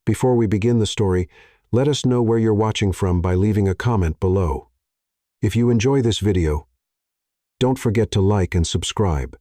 Before we begin the story, let us know where you're watching from by leaving a comment below. If you enjoy this video, don't forget to like and subscribe.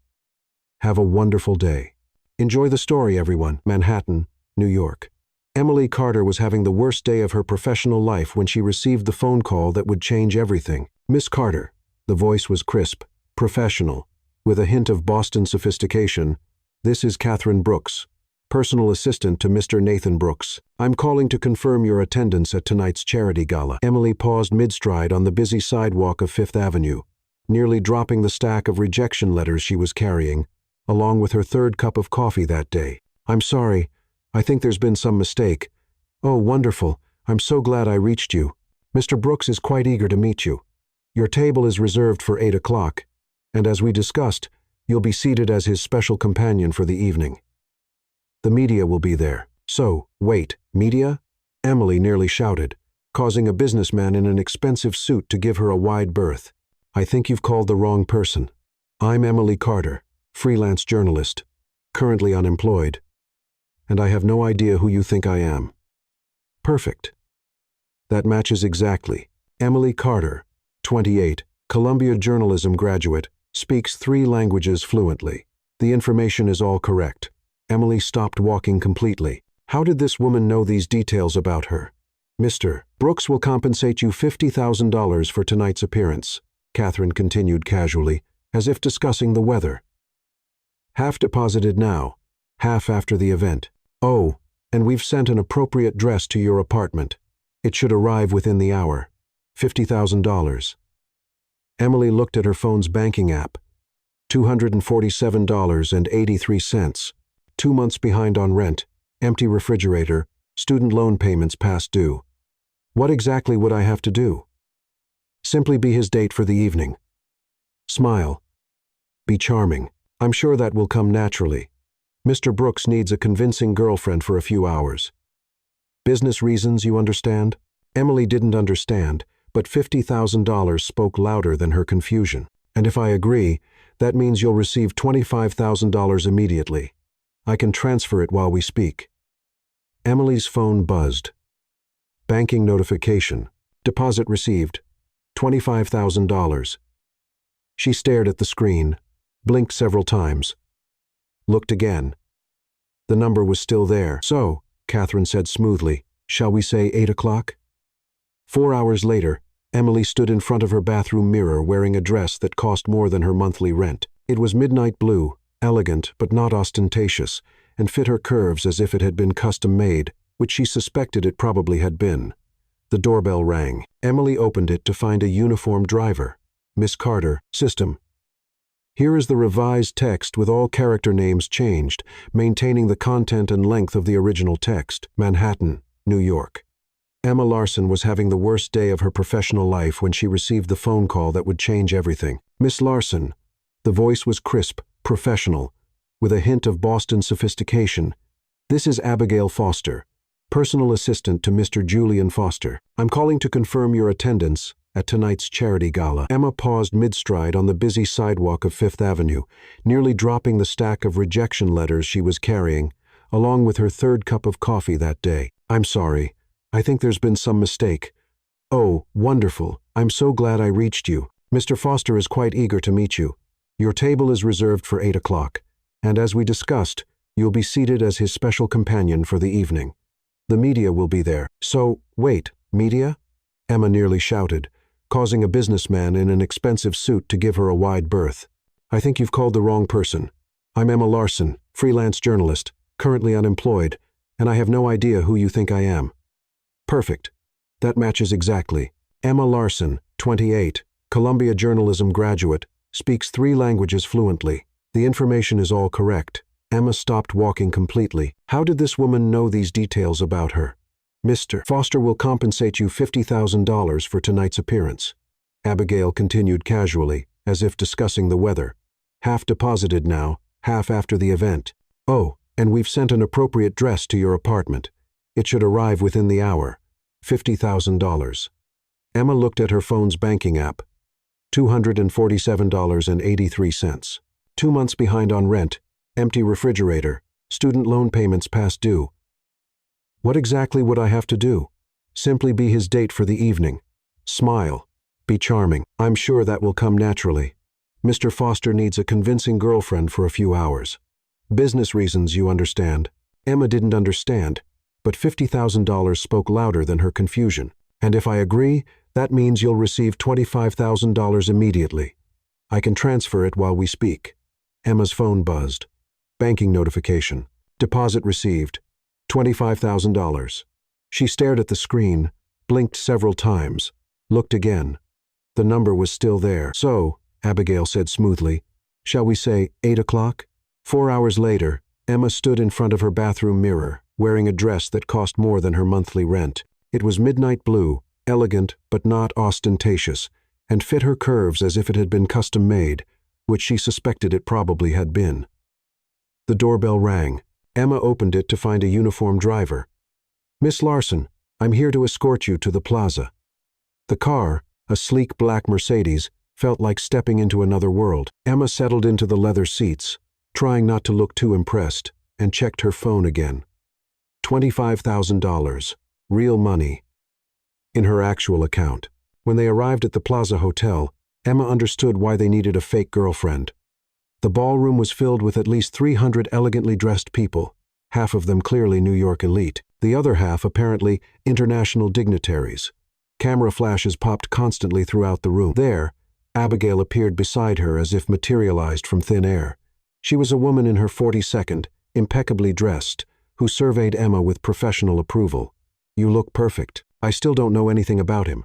Have a wonderful day. Enjoy the story, everyone. Manhattan, New York. Emily Carter was having the worst day of her professional life when she received the phone call that would change everything. Miss Carter. The voice was crisp, professional, with a hint of Boston sophistication. This is Catherine Brooks, personal assistant to Mr. Nathan Brooks. I'm calling to confirm your attendance at tonight's charity gala. Emily paused mid-stride on the busy sidewalk of Fifth Avenue, nearly dropping the stack of rejection letters she was carrying, along with her third cup of coffee that day. I'm sorry. I think there's been some mistake. Oh, wonderful. I'm so glad I reached you. Mr. Brooks is quite eager to meet you. Your table is reserved for 8 o'clock, and as we discussed, you'll be seated as his special companion for the evening. The media will be there. So, wait, media? Emily nearly shouted, causing a businessman in an expensive suit to give her a wide berth. I think you've called the wrong person. I'm Emily Carter, freelance journalist, currently unemployed, and I have no idea who you think I am. Perfect. That matches exactly. Emily Carter, 28, Columbia journalism graduate, speaks 3 languages fluently. The information is all correct. Emily stopped walking completely. How did this woman know these details about her? Mr. Brooks will compensate you $50,000 for tonight's appearance, Catherine continued casually, as if discussing the weather. Half deposited now, half after the event. Oh, and we've sent an appropriate dress to your apartment. It should arrive within the hour. $50,000. Emily looked at her phone's banking app. $247.83. 2 months behind on rent, empty refrigerator, student loan payments past due. What exactly would I have to do? Simply be his date for the evening. Smile. Be charming. I'm sure that will come naturally. Mr. Brooks needs a convincing girlfriend for a few hours. Business reasons, you understand? Emily didn't understand, but $50,000 spoke louder than her confusion. And if I agree, that means you'll receive $25,000 immediately. I can transfer it while we speak. Emily's phone buzzed. Banking notification. Deposit received. $25,000. She stared at the screen, blinked several times, looked again. The number was still there. So, Catherine said smoothly, shall we say 8 o'clock? 4 hours later, Emily stood in front of her bathroom mirror wearing a dress that cost more than her monthly rent. It was midnight blue, elegant but not ostentatious, and fit her curves as if it had been custom-made, which she suspected it probably had been. The doorbell rang. Emily opened it to find a uniformed driver. Miss Carter, system. Here is the revised text with all character names changed, maintaining the content and length of the original text. Manhattan, New York. Emma Larson was having the worst day of her professional life when she received the phone call that would change everything. Miss Larson. The voice was crisp, professional, with a hint of Boston sophistication. This is Abigail Foster, personal assistant to Mr. Julian Foster. I'm calling to confirm your attendance at tonight's charity gala. Emma paused mid-stride on the busy sidewalk of Fifth Avenue, nearly dropping the stack of rejection letters she was carrying, along with her third cup of coffee that day. I'm sorry. I think there's been some mistake. Oh, wonderful. I'm so glad I reached you. Mr. Foster is quite eager to meet you. Your table is reserved for 8 o'clock, and as we discussed, you'll be seated as his special companion for the evening. The media will be there. So, wait, media? Emma nearly shouted, causing a businessman in an expensive suit to give her a wide berth. I think you've called the wrong person. I'm Emma Larson, freelance journalist, currently unemployed, and I have no idea who you think I am. Perfect. That matches exactly. Emma Larson, 28, Columbia journalism graduate, speaks 3 languages fluently. The information is all correct. Emma stopped walking completely. How did this woman know these details about her? Mr. Foster will compensate you $50,000 for tonight's appearance. Abigail continued casually, as if discussing the weather. Half deposited now, half after the event. Oh, and we've sent an appropriate dress to your apartment. It should arrive within the hour. $50,000. Emma looked at her phone's banking app. $247.83. 2 months behind on rent, empty refrigerator, student loan payments past due. What exactly would I have to do? Simply be his date for the evening. Smile. Be charming. I'm sure that will come naturally. Mr. Foster needs a convincing girlfriend for a few hours. Business reasons, you understand. Emma didn't understand, but $50,000 spoke louder than her confusion. And if I agree, that means you'll receive $25,000 immediately. I can transfer it while we speak. Emma's phone buzzed. Banking notification. Deposit received. $25,000. She stared at the screen, blinked several times, looked again. The number was still there. So, Abigail said smoothly, shall we say 8 o'clock? 4 hours later, Emma stood in front of her bathroom mirror, wearing a dress that cost more than her monthly rent. It was midnight blue, elegant but not ostentatious, and fit her curves as if it had been custom-made, which she suspected it probably had been. The doorbell rang. Emma opened it to find a uniformed driver. Miss Larson, I'm here to escort you to the plaza. The car, a sleek black Mercedes, felt like stepping into another world. Emma settled into the leather seats, trying not to look too impressed, and checked her phone again. $25,000. Real money. In her actual account. When they arrived at the Plaza Hotel, Emma understood why they needed a fake girlfriend. The ballroom was filled with at least 300 elegantly dressed people, half of them clearly New York elite, the other half apparently international dignitaries. Camera flashes popped constantly throughout the room. There, Abigail appeared beside her as if materialized from thin air. She was a woman in her 42nd, impeccably dressed, who surveyed Emma with professional approval. You look perfect. I still don't know anything about him.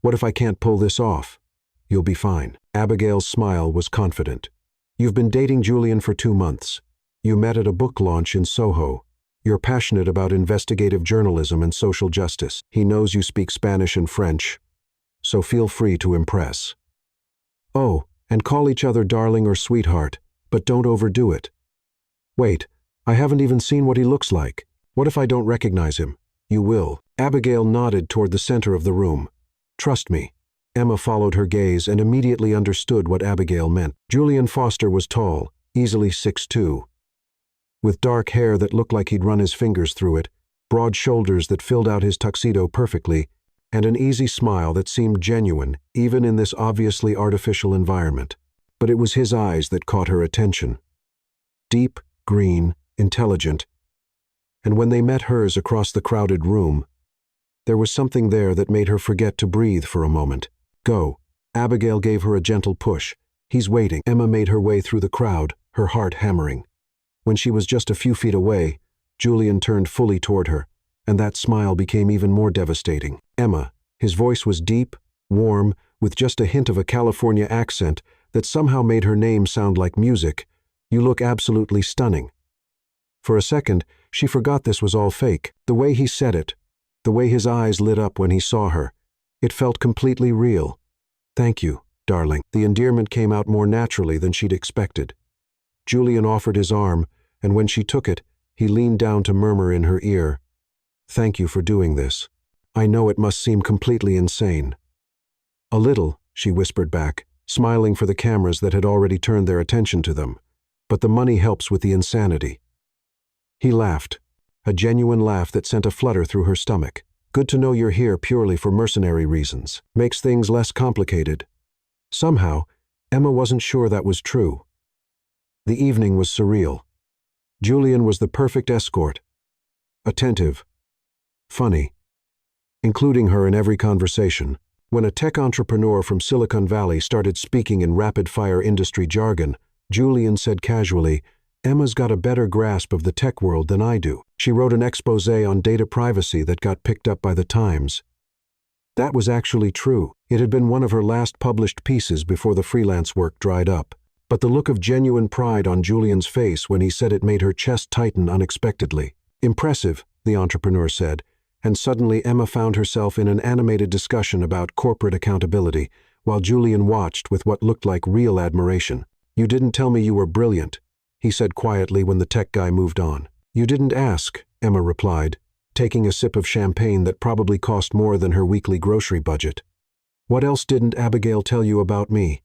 What if I can't pull this off? You'll be fine. Abigail's smile was confident. You've been dating Julian for 2 months. You met at a book launch in Soho. You're passionate about investigative journalism and social justice. He knows you speak Spanish and French, so feel free to impress. Oh, and call each other darling or sweetheart, but don't overdo it. Wait, I haven't even seen what he looks like. What if I don't recognize him? You will. Abigail nodded toward the center of the room. Trust me. Emma followed her gaze and immediately understood what Abigail meant. Julian Foster was tall, easily 6'2", with dark hair that looked like he'd run his fingers through it, broad shoulders that filled out his tuxedo perfectly, and an easy smile that seemed genuine even in this obviously artificial environment. But it was his eyes that caught her attention. Deep, green, intelligent, and when they met hers across the crowded room, there was something there that made her forget to breathe for a moment. Go. Abigail gave her a gentle push. He's waiting. Emma made her way through the crowd, her heart hammering. When she was just a few feet away, Julian turned fully toward her, and that smile became even more devastating. Emma, his voice was deep, warm, with just a hint of a California accent that somehow made her name sound like music. You look absolutely stunning. For a second, she forgot this was all fake. The way he said it, the way his eyes lit up when he saw her, it felt completely real. Thank you, darling. The endearment came out more naturally than she'd expected. Julian offered his arm, and when she took it, he leaned down to murmur in her ear, Thank you for doing this. I know it must seem completely insane. A little, she whispered back, smiling for the cameras that had already turned their attention to them. But the money helps with the insanity. He laughed, a genuine laugh that sent a flutter through her stomach. Good to know you're here purely for mercenary reasons. Makes things less complicated. Somehow, Emma wasn't sure that was true. The evening was surreal. Julian was the perfect escort. Attentive. Funny. Including her in every conversation. When a tech entrepreneur from Silicon Valley started speaking in rapid-fire industry jargon, Julian said casually, Emma's got a better grasp of the tech world than I do. She wrote an exposé on data privacy that got picked up by the Times. That was actually true. It had been one of her last published pieces before the freelance work dried up. But the look of genuine pride on Julian's face when he said it made her chest tighten unexpectedly. Impressive, the entrepreneur said, and suddenly Emma found herself in an animated discussion about corporate accountability, while Julian watched with what looked like real admiration. You didn't tell me you were brilliant, he said quietly when the tech guy moved on. You didn't ask, Emma replied, taking a sip of champagne that probably cost more than her weekly grocery budget. What else didn't Abigail tell you about me?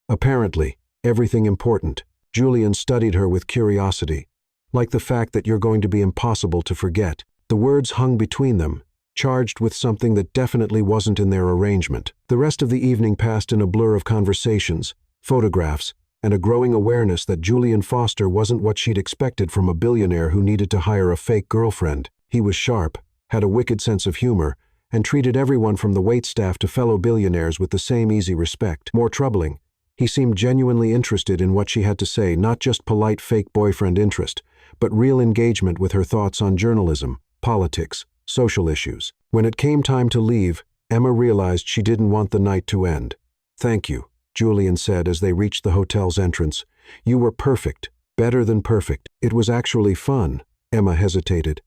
Apparently, everything important. Julian studied her with curiosity, like the fact that you're going to be impossible to forget. The words hung between them, charged with something that definitely wasn't in their arrangement. The rest of the evening passed in a blur of conversations, photographs, and a growing awareness that Julian Foster wasn't what she'd expected from a billionaire who needed to hire a fake girlfriend. He was sharp, had a wicked sense of humor, and treated everyone from the waitstaff to fellow billionaires with the same easy respect. More troubling, he seemed genuinely interested in what she had to say, not just polite fake boyfriend interest, but real engagement with her thoughts on journalism, politics, social issues. When it came time to leave, Emma realized she didn't want the night to end. "Thank you," Julian said as they reached the hotel's entrance. "You were perfect, better than perfect." "It was actually fun," Emma hesitated.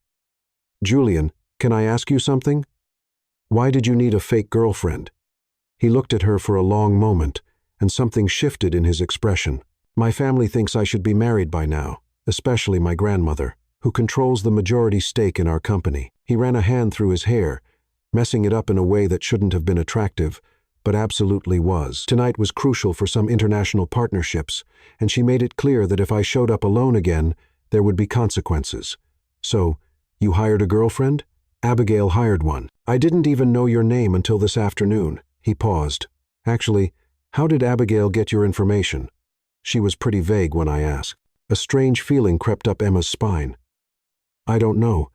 "Julian, can I ask you something? Why did you need a fake girlfriend?" He looked at her for a long moment, and something shifted in his expression. "My family thinks I should be married by now, especially my grandmother, who controls the majority stake in our company." He ran a hand through his hair, messing it up in a way that shouldn't have been attractive, but absolutely was. "Tonight was crucial for some international partnerships, and she made it clear that if I showed up alone again, there would be consequences. So, you hired a girlfriend?" "Abigail hired one. I didn't even know your name until this afternoon." He paused. "Actually, how did Abigail get your information?" "She was pretty vague when I asked." A strange feeling crept up Emma's spine. "I don't know.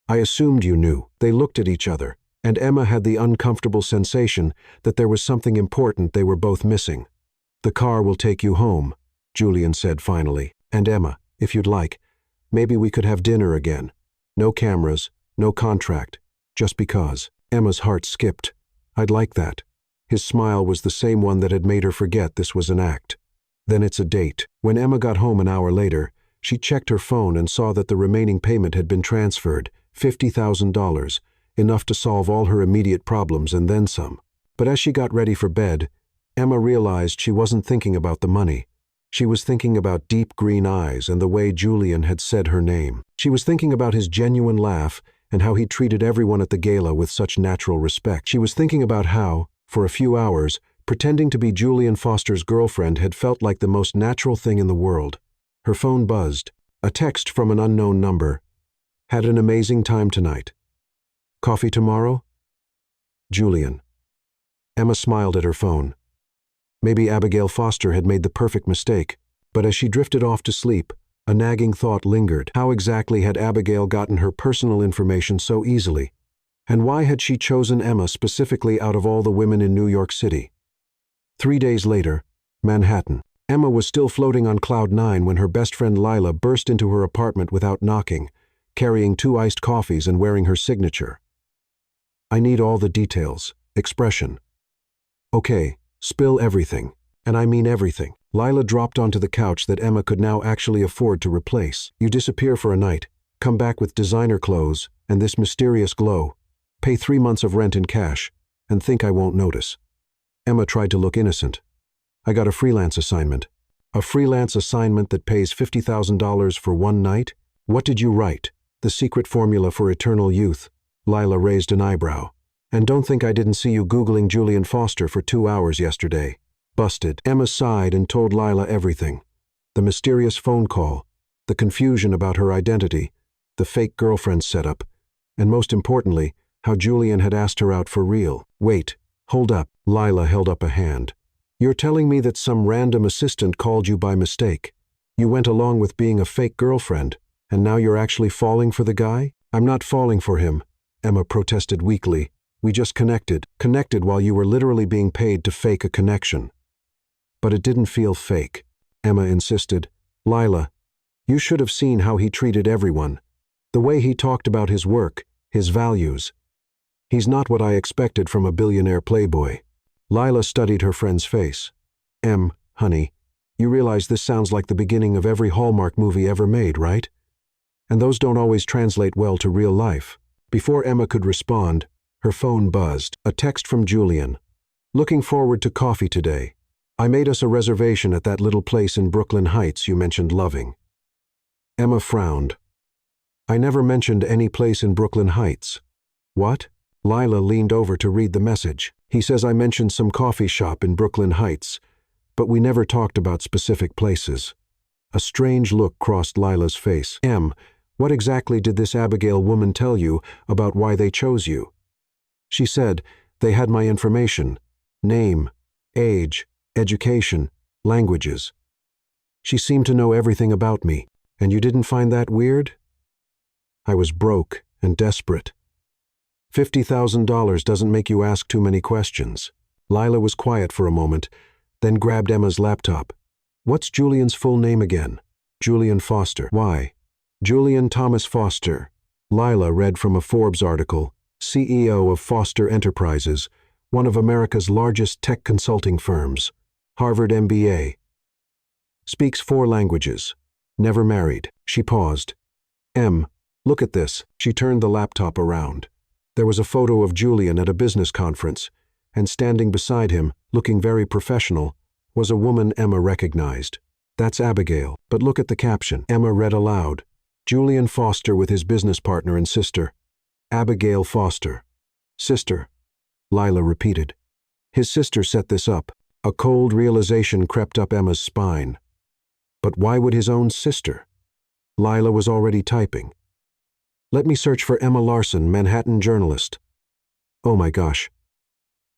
I assumed you knew." They looked at each other, and Emma had the uncomfortable sensation that there was something important they were both missing. "The car will take you home," Julian said finally. "And Emma, if you'd like, maybe we could have dinner again. No cameras, no contract, just because." Emma's heart skipped. "I'd like that." His smile was the same one that had made her forget this was an act. "Then it's a date." When Emma got home an hour later, she checked her phone and saw that the remaining payment had been transferred, $50,000, enough to solve all her immediate problems and then some. But as she got ready for bed, Emma realized she wasn't thinking about the money. She was thinking about deep green eyes and the way Julian had said her name. She was thinking about his genuine laugh and how he treated everyone at the gala with such natural respect. She was thinking about how, for a few hours, pretending to be Julian Foster's girlfriend had felt like the most natural thing in the world. Her phone buzzed. A text from an unknown number. "Had an amazing time tonight. Coffee tomorrow? Julian." Emma smiled at her phone. Maybe Abigail Foster had made the perfect mistake, but as she drifted off to sleep, a nagging thought lingered. How exactly had Abigail gotten her personal information so easily? And why had she chosen Emma specifically out of all the women in New York City? 3 days later, Manhattan. Emma was still floating on cloud 9 when her best friend Lila burst into her apartment without knocking, carrying 2 iced coffees and wearing her signature. "I need all the details. Expression." "Okay, spill everything. And I mean everything." Lila dropped onto the couch that Emma could now actually afford to replace. "You disappear for a night, come back with designer clothes and this mysterious glow, pay 3 months of rent in cash, and think I won't notice." Emma tried to look innocent. "I got a freelance assignment." "A freelance assignment that pays $50,000 for one night? What did you write? The secret formula for eternal youth?" Lila raised an eyebrow. "And don't think I didn't see you Googling Julian Foster for 2 hours yesterday." Busted. Emma sighed and told Lila everything. The mysterious phone call, the confusion about her identity, the fake girlfriend setup, and most importantly, how Julian had asked her out for real. "Wait, hold up." Lila held up a hand. "You're telling me that some random assistant called you by mistake? You went along with being a fake girlfriend, and now you're actually falling for the guy?" "I'm not falling for him," Emma protested weakly. "We just connected. Connected while you were literally being paid to fake a connection." "But it didn't feel fake," Emma insisted. "Lila, you should have seen how he treated everyone. The way he talked about his work, his values. He's not what I expected from a billionaire playboy." Lila studied her friend's face. Honey, you realize this sounds like the beginning of every Hallmark movie ever made, right? And those don't always translate well to real life." Before Emma could respond, her phone buzzed. A text from Julian. "Looking forward to coffee today. I made us a reservation at that little place in Brooklyn Heights you mentioned loving." Emma frowned. "I never mentioned any place in Brooklyn Heights." "What?" Lila leaned over to read the message. "He says I mentioned some coffee shop in Brooklyn Heights, but we never talked about specific places." A strange look crossed Lila's face. What exactly did this Abigail woman tell you about why they chose you? She said they had my information, name, age, education, languages. She seemed to know everything about me, and you didn't find that weird? I was broke and desperate. $50,000 doesn't make you ask too many questions. Lila was quiet for a moment, then grabbed Emma's laptop. What's Julian's full name again? Julian Foster. Why? Julian Thomas Foster. Lila read from a Forbes article, CEO of Foster Enterprises, one of America's largest tech consulting firms, Harvard MBA. Speaks 4 languages. Never married. She paused. Look at this. She turned the laptop around. There was a photo of Julian at a business conference, and standing beside him, looking very professional, was a woman Emma recognized. That's Abigail. But look at the caption. Emma read aloud. Julian Foster with his business partner and sister. Abigail Foster. Sister. Lila repeated. His sister set this up. A cold realization crept up Emma's spine. But why would his own sister? Lila was already typing. Let me search for Emma Larson, Manhattan journalist. Oh my gosh.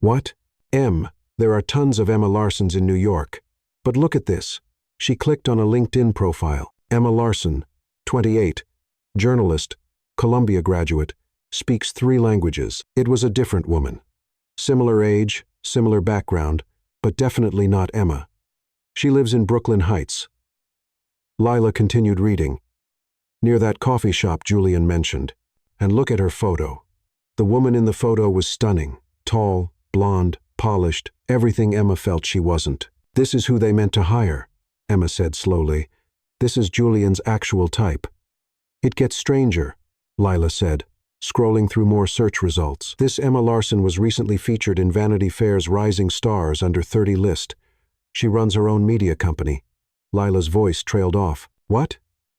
What? There are tons of Emma Larsons in New York. But look at this. She clicked on a LinkedIn profile. Emma Larson, 28, journalist, Columbia graduate, speaks 3 languages. It was a different woman. Similar age, similar background, but definitely not Emma. She lives in Brooklyn Heights. Lila continued reading. Near that coffee shop Julian mentioned. And look at her photo. The woman in the photo was stunning, tall, blonde, polished, everything Emma felt she wasn't. This is who they meant to hire, Emma said slowly. This is Julian's actual type. It gets stranger, Lila said, scrolling through more search results. This Emma Larson was recently featured in Vanity Fair's Rising Stars under 30 list. She runs her own media company. Lila's voice trailed off. What?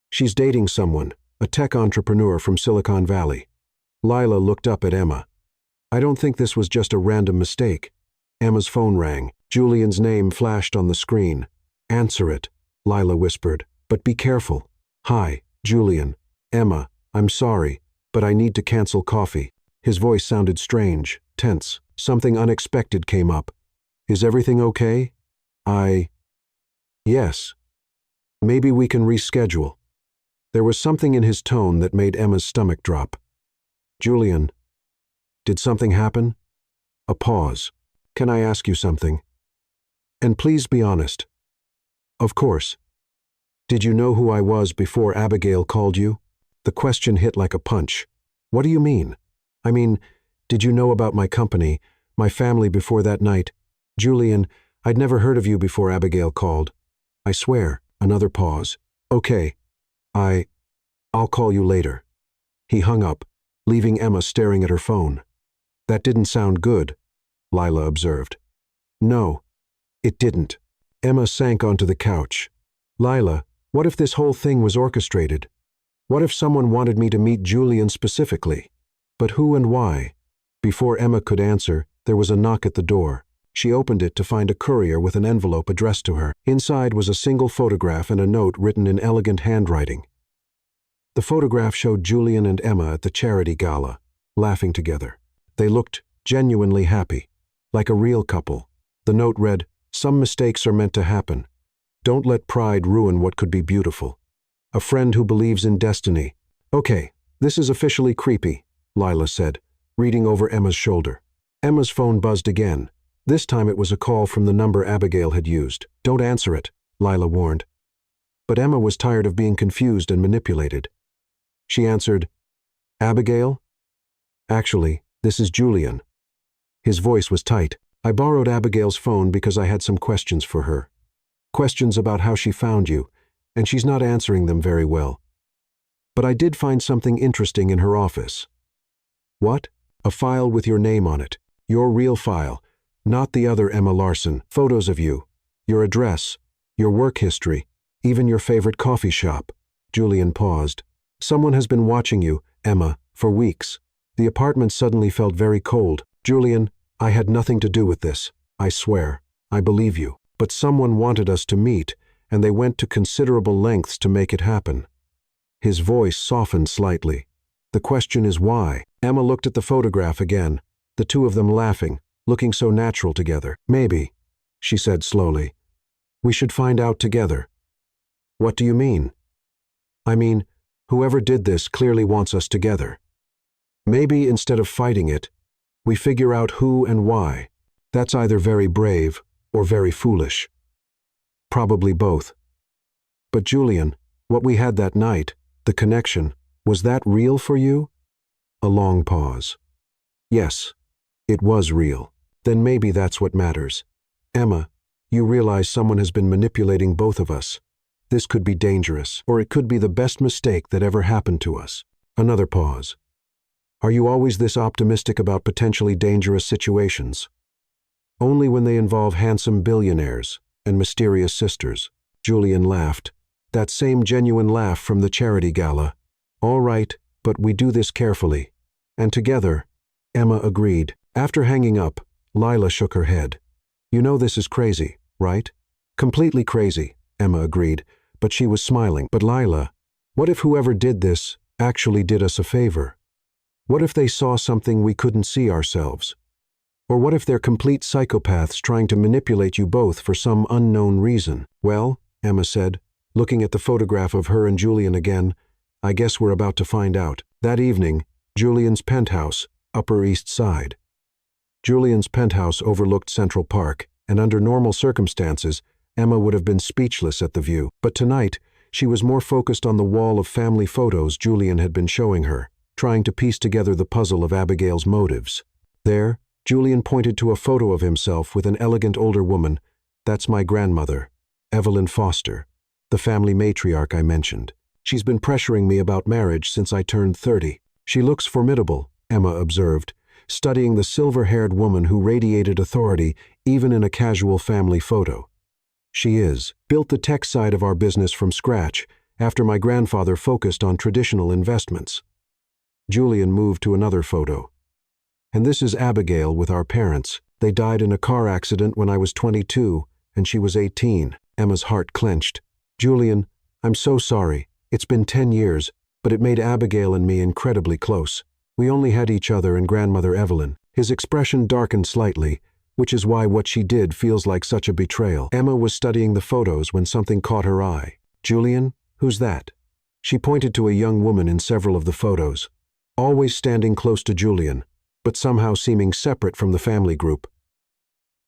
She's dating someone, a tech entrepreneur from Silicon Valley. Lila looked up at Emma. I don't think this was just a random mistake. Emma's phone rang. Julian's name flashed on the screen. Answer it, Lila whispered. But be careful. Hi, Julian. Emma, I'm sorry, but I need to cancel coffee. His voice sounded strange, tense. Something unexpected came up. Is everything okay? Yes. Maybe we can reschedule. There was something in his tone that made Emma's stomach drop. Julian, did something happen? A pause. Can I ask you something? And please be honest. Of course. Did you know who I was before Abigail called you? The question hit like a punch. What do you mean? I mean, did you know about my company, my family before that night? Julian, I'd never heard of you before Abigail called. I swear. Another pause. Okay. I'll call you later. He hung up, leaving Emma staring at her phone. That didn't sound good, Lila observed. No, it didn't. Emma sank onto the couch. Lila, what if this whole thing was orchestrated? What if someone wanted me to meet Julian specifically? But who and why? Before Emma could answer, there was a knock at the door. She opened it to find a courier with an envelope addressed to her. Inside was a single photograph and a note written in elegant handwriting. The photograph showed Julian and Emma at the charity gala, laughing together. They looked genuinely happy, like a real couple. The note read, "Some mistakes are meant to happen. Don't let pride ruin what could be beautiful. A friend who believes in destiny." Okay, this is officially creepy, Lila said, reading over Emma's shoulder. Emma's phone buzzed again. This time it was a call from the number Abigail had used. Don't answer it, Lila warned. But Emma was tired of being confused and manipulated. She answered, Abigail? Actually, this is Julian. His voice was tight. I borrowed Abigail's phone because I had some questions for her. Questions about how she found you, and she's not answering them very well. But I did find something interesting in her office. What? A file with your name on it. Your real file. Not the other Emma Larson. Photos of you. Your address. Your work history. Even your favorite coffee shop. Julian paused. Someone has been watching you, Emma, for weeks. The apartment suddenly felt very cold. Julian, I had nothing to do with this. I swear. I believe you. But someone wanted us to meet, and they went to considerable lengths to make it happen. His voice softened slightly. The question is why? Emma looked at the photograph again, the two of them laughing, looking so natural together. Maybe, she said slowly, we should find out together. What do you mean? I mean, whoever did this clearly wants us together. Maybe instead of fighting it, we figure out who and why. That's either very brave or very foolish. Probably both. But Julian, what we had that night, the connection, was that real for you? A long pause. Yes, it was real. Then maybe that's what matters. Emma, you realize someone has been manipulating both of us. This could be dangerous, or it could be the best mistake that ever happened to us. Another pause. Are you always this optimistic about potentially dangerous situations? Only when they involve handsome billionaires and mysterious sisters. Julian laughed. That same genuine laugh from the charity gala. All right, but we do this carefully. And together, Emma agreed. After hanging up, Lila shook her head. You know this is crazy, right? Completely crazy, Emma agreed, but she was smiling. But Lila, what if whoever did this actually did us a favor? What if they saw something we couldn't see ourselves? Or what if they're complete psychopaths trying to manipulate you both for some unknown reason? Well, Emma said, looking at the photograph of her and Julian again, I guess we're about to find out. That evening, Julian's penthouse, Upper East Side. Julian's penthouse overlooked Central Park, and under normal circumstances, Emma would have been speechless at the view. But tonight, she was more focused on the wall of family photos Julian had been showing her, trying to piece together the puzzle of Abigail's motives. There, Julian pointed to a photo of himself with an elegant older woman. That's my grandmother, Evelyn Foster, the family matriarch I mentioned. She's been pressuring me about marriage since I turned 30. She looks formidable, Emma observed, studying the silver-haired woman who radiated authority even in a casual family photo. She is. Built the tech side of our business from scratch after my grandfather focused on traditional investments. Julian moved to another photo. And this is Abigail with our parents. They died in a car accident when I was 22 and she was 18. Emma's heart clenched. Julian, I'm so sorry. It's been 10 years, but it made Abigail and me incredibly close. We only had each other and grandmother Evelyn. His expression darkened slightly, which is why what she did feels like such a betrayal. Emma was studying the photos when something caught her eye. Julian, who's that? She pointed to a young woman in several of the photos, always standing close to Julian, but somehow seeming separate from the family group.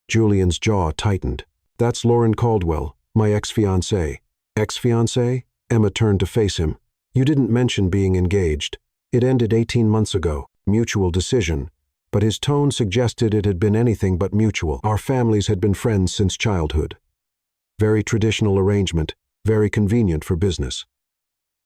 Julian's jaw tightened. That's Lauren Caldwell, my ex-fiancée. Ex-fiancée? Emma turned to face him. You didn't mention being engaged. It ended 18 months ago, mutual decision, but his tone suggested it had been anything but mutual. Our families had been friends since childhood. Very traditional arrangement, very convenient for business.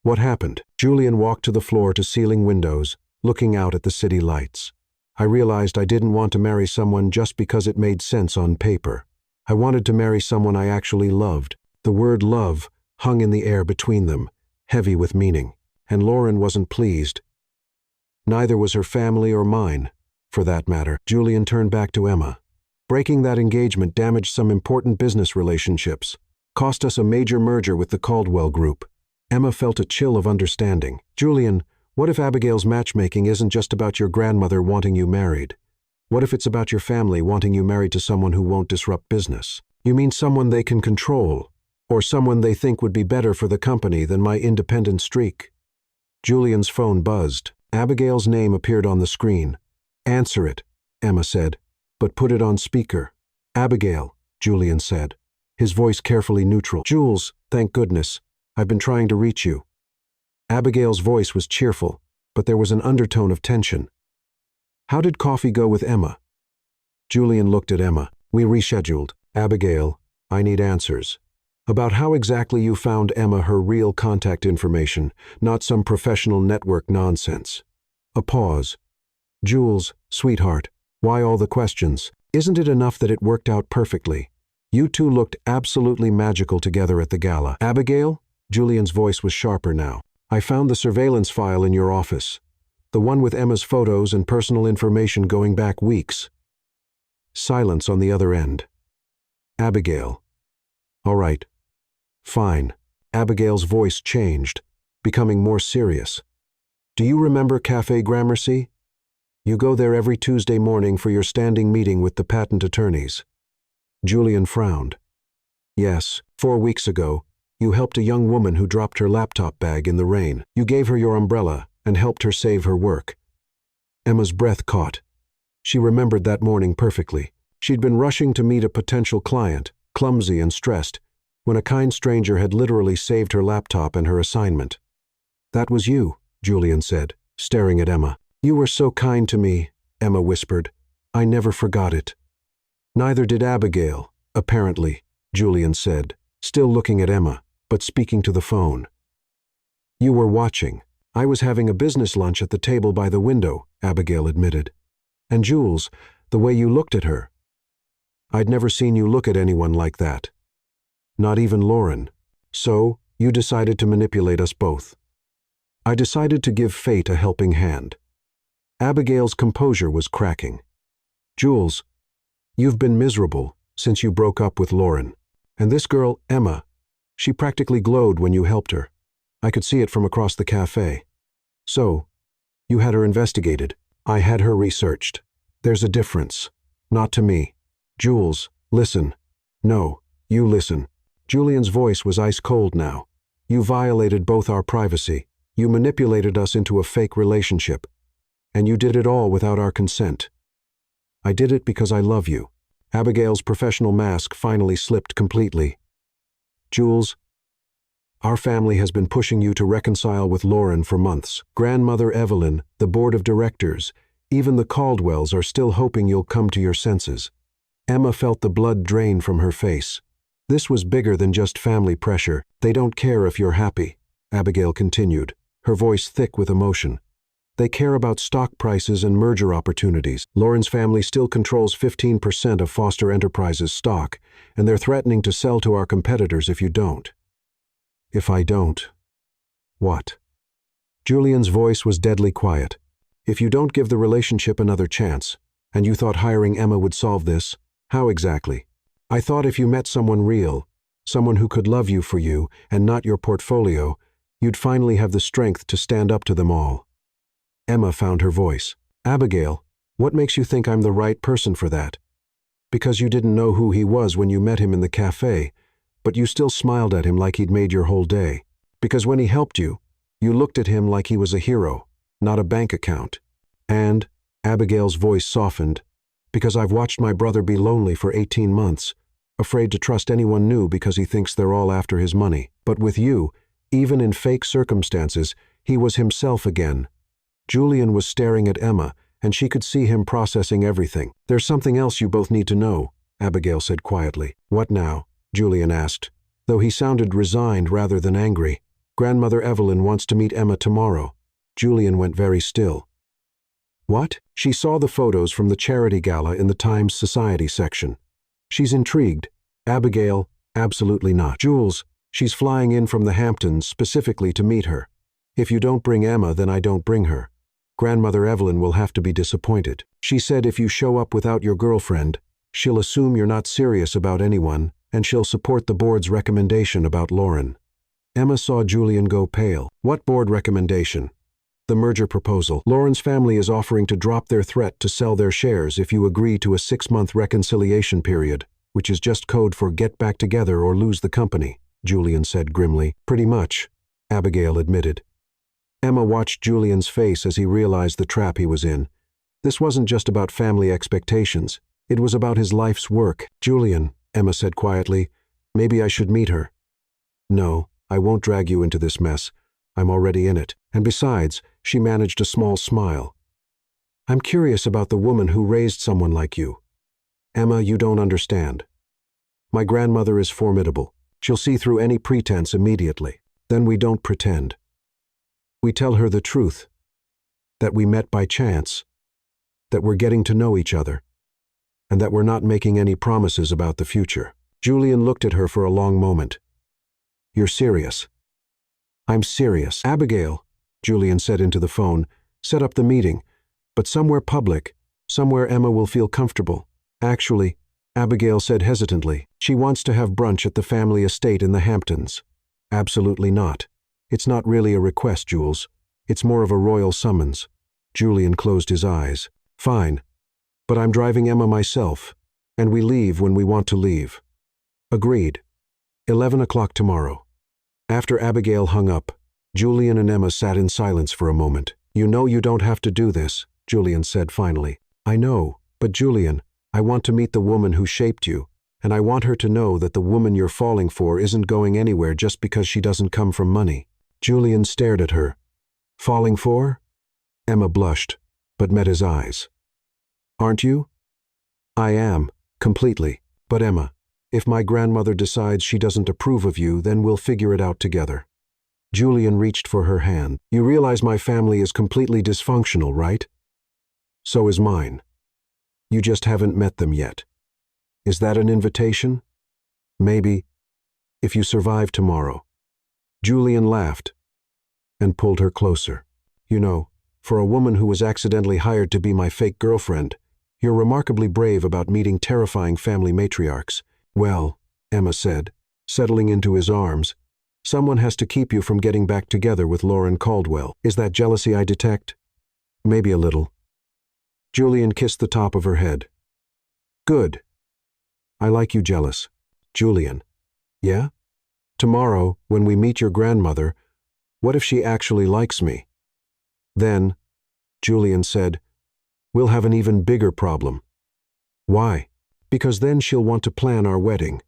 What happened? Julian walked to the floor-to-ceiling windows, looking out at the city lights. I realized I didn't want to marry someone just because it made sense on paper. I wanted to marry someone I actually loved. The word love hung in the air between them, heavy with meaning, and Lauren wasn't pleased. Neither was her family or mine, for that matter. Julian turned back to Emma. Breaking that engagement damaged some important business relationships, cost us a major merger with the Caldwell Group. Emma felt a chill of understanding. Julian, what if Abigail's matchmaking isn't just about your grandmother wanting you married? What if it's about your family wanting you married to someone who won't disrupt business? You mean someone they can control, or someone they think would be better for the company than my independent streak? Julian's phone buzzed. Abigail's name appeared on the screen. Answer it, Emma said, but put it on speaker. Abigail, Julian said, his voice carefully neutral. Jules, thank goodness. I've been trying to reach you. Abigail's voice was cheerful, but there was an undertone of tension. How did coffee go with Emma? Julian looked at Emma. We rescheduled. Abigail, I need answers. About how exactly you found Emma her real contact information, not some professional network nonsense. A pause. Jules, sweetheart, why all the questions? Isn't it enough that it worked out perfectly? You two looked absolutely magical together at the gala. Abigail? Julian's voice was sharper now. I found the surveillance file in your office. The one with Emma's photos and personal information going back weeks. Silence on the other end. Abigail. All right. Fine. Abigail's voice changed. becoming more serious. Do you remember Café Gramercy? You go there every Tuesday morning for your standing meeting with the patent attorneys. Julian frowned. Yes, 4 weeks ago, you helped a young woman who dropped her laptop bag in the rain. You gave her your umbrella and helped her save her work. Emma's breath caught. She remembered that morning perfectly. She'd been rushing to meet a potential client, clumsy and stressed, when a kind stranger had literally saved her laptop and her assignment. That was you, Julian said, staring at Emma. You were so kind to me, Emma whispered. I never forgot it. Neither did Abigail, apparently, Julian said, still looking at Emma, but speaking to the phone. You were watching. I was having a business lunch at the table by the window, Abigail admitted. And Jules, the way you looked at her. I'd never seen you look at anyone like that. Not even Lauren. So, you decided to manipulate us both. I decided to give fate a helping hand. Abigail's composure was cracking. Jules, you've been miserable since you broke up with Lauren. And this girl, Emma, she practically glowed when you helped her. I could see it from across the cafe. So, you had her investigated. I had her researched. There's a difference. Not to me. Jules, listen. No, you listen. Julian's voice was ice cold now. You violated both our privacy. You manipulated us into a fake relationship. And you did it all without our consent. I did it because I love you. Abigail's professional mask finally slipped completely. Jules, our family has been pushing you to reconcile with Lauren for months. Grandmother Evelyn, the board of directors, even the Caldwells are still hoping you'll come to your senses. Emma felt the blood drain from her face. This was bigger than just family pressure. They don't care if you're happy, Abigail continued, her voice thick with emotion. They care about stock prices and merger opportunities. Lauren's family still controls 15% of Foster Enterprises stock, and they're threatening to sell to our competitors if you don't. If I don't. What? Julian's voice was deadly quiet. If you don't give the relationship another chance, and you thought hiring Emma would solve this, how exactly? I thought if you met someone real, someone who could love you for you and not your portfolio, you'd finally have the strength to stand up to them all. Emma found her voice. Abigail, what makes you think I'm the right person for that? Because you didn't know who he was when you met him in the cafe, but you still smiled at him like he'd made your whole day. Because when he helped you, you looked at him like he was a hero, not a bank account. And, Abigail's voice softened, because I've watched my brother be lonely for 18 months, afraid to trust anyone new because he thinks they're all after his money. But with you, even in fake circumstances, he was himself again. Julian was staring at Emma, and she could see him processing everything. There's something else you both need to know, Abigail said quietly. What now? Julian asked, though he sounded resigned rather than angry. Grandmother Evelyn wants to meet Emma tomorrow. Julian went very still. What? She saw the photos from the charity gala in the Times Society section. She's intrigued. Abigail, absolutely not. Jules, she's flying in from the Hamptons specifically to meet her. If you don't bring Emma, then I don't bring her. Grandmother Evelyn will have to be disappointed. She said if you show up without your girlfriend, she'll assume you're not serious about anyone, and she'll support the board's recommendation about Lauren. Emma saw Julian go pale. What board recommendation? The merger proposal. Lauren's family is offering to drop their threat to sell their shares if you agree to a 6-month reconciliation period, which is just code for get back together or lose the company, Julian said grimly. Pretty much, Abigail admitted. Emma watched Julian's face as he realized the trap he was in. This wasn't just about family expectations. It was about his life's work. Julian, Emma said quietly, maybe I should meet her. No, I won't drag you into this mess. I'm already in it. And besides, she managed a small smile. I'm curious about the woman who raised someone like you. Emma, you don't understand. My grandmother is formidable. She'll see through any pretense immediately. Then we don't pretend. We tell her the truth. That we met by chance. That we're getting to know each other. And that we're not making any promises about the future. Julian looked at her for a long moment. You're serious. I'm serious. Abigail, Julian said into the phone, set up the meeting, but somewhere public, somewhere Emma will feel comfortable. Actually, Abigail said hesitantly, she wants to have brunch at the family estate in the Hamptons. Absolutely not. It's not really a request, Jules. It's more of a royal summons. Julian closed his eyes. Fine. But I'm driving Emma myself, and we leave when we want to leave. Agreed. 11 o'clock tomorrow. After Abigail hung up, Julian and Emma sat in silence for a moment. You know you don't have to do this, Julian said finally. I know, but Julian, I want to meet the woman who shaped you, and I want her to know that the woman you're falling for isn't going anywhere just because she doesn't come from money. Julian stared at her. Falling for? Emma blushed, but met his eyes. Aren't you? I am, completely. But Emma, if my grandmother decides she doesn't approve of you, then we'll figure it out together. Julian reached for her hand. You realize my family is completely dysfunctional, right? So is mine. You just haven't met them yet. Is that an invitation? Maybe, if you survive tomorrow. Julian laughed and pulled her closer. You know, for a woman who was accidentally hired to be my fake girlfriend, you're remarkably brave about meeting terrifying family matriarchs. Well, Emma said, settling into his arms, someone has to keep you from getting back together with Lauren Caldwell. Is that jealousy I detect? Maybe a little. Julian kissed the top of her head. Good. I like you jealous. Julian. Yeah? Tomorrow, when we meet your grandmother, what if she actually likes me? Then, Julian said, we'll have an even bigger problem. Why? Because then she'll want to plan our wedding.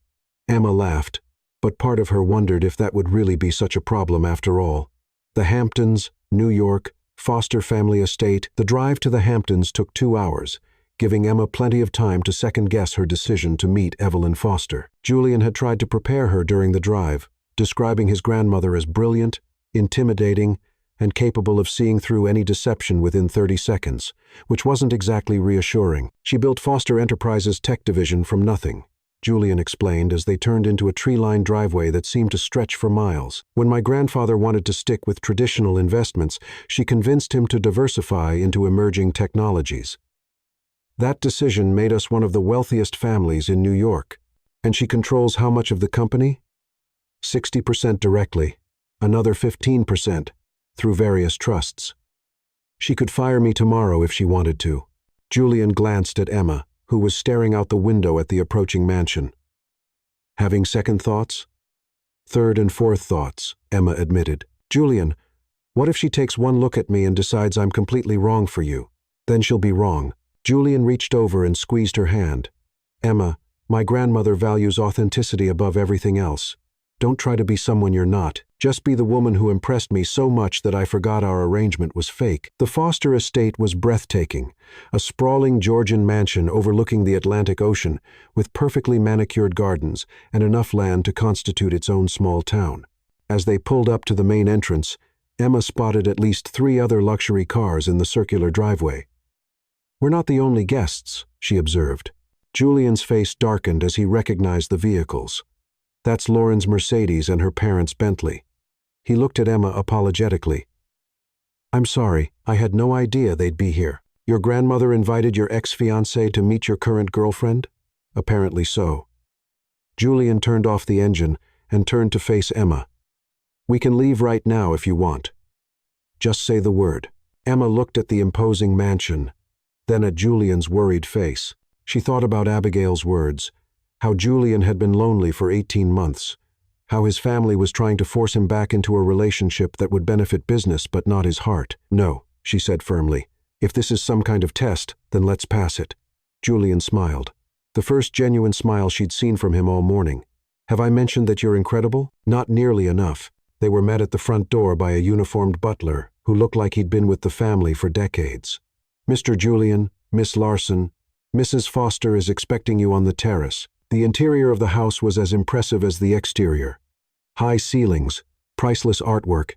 Emma laughed, but part of her wondered if that would really be such a problem after all. The Hamptons, New York, Foster family estate. The drive to the Hamptons took 2 hours, giving Emma plenty of time to second-guess her decision to meet Evelyn Foster. Julian had tried to prepare her during the drive, describing his grandmother as brilliant, intimidating, and capable of seeing through any deception within 30 seconds, which wasn't exactly reassuring. She built Foster Enterprises' tech division from nothing, Julian explained as they turned into a tree-lined driveway that seemed to stretch for miles. When my grandfather wanted to stick with traditional investments, she convinced him to diversify into emerging technologies. That decision made us one of the wealthiest families in New York. And she controls how much of the company? 60% directly, another 15% through various trusts. She could fire me tomorrow if she wanted to. Julian glanced at Emma, who was staring out the window at the approaching mansion. Having second thoughts? Third and fourth thoughts, Emma admitted. Julian, what if she takes one look at me and decides I'm completely wrong for you? Then she'll be wrong. Julian reached over and squeezed her hand. Emma, my grandmother values authenticity above everything else. Don't try to be someone you're not. Just be the woman who impressed me so much that I forgot our arrangement was fake. The Foster estate was breathtaking, a sprawling Georgian mansion overlooking the Atlantic Ocean, with perfectly manicured gardens and enough land to constitute its own small town. As they pulled up to the main entrance, Emma spotted at least 3 other luxury cars in the circular driveway. We're not the only guests, she observed. Julian's face darkened as he recognized the vehicles. That's Lauren's Mercedes and her parents' Bentley. He looked at Emma apologetically. I'm sorry, I had no idea they'd be here. Your grandmother invited your ex-fiancée to meet your current girlfriend? Apparently so. Julian turned off the engine and turned to face Emma. We can leave right now if you want. Just say the word. Emma looked at the imposing mansion, then at Julian's worried face. She thought about Abigail's words, how Julian had been lonely for 18 months, how his family was trying to force him back into a relationship that would benefit business but not his heart. No, she said firmly. If this is some kind of test, then let's pass it. Julian smiled, the first genuine smile she'd seen from him all morning. Have I mentioned that you're incredible? Not nearly enough. They were met at the front door by a uniformed butler who looked like he'd been with the family for decades. Mr. Julian, Miss Larson, Mrs. Foster is expecting you on the terrace. The interior of the house was as impressive as the exterior. High ceilings, priceless artwork,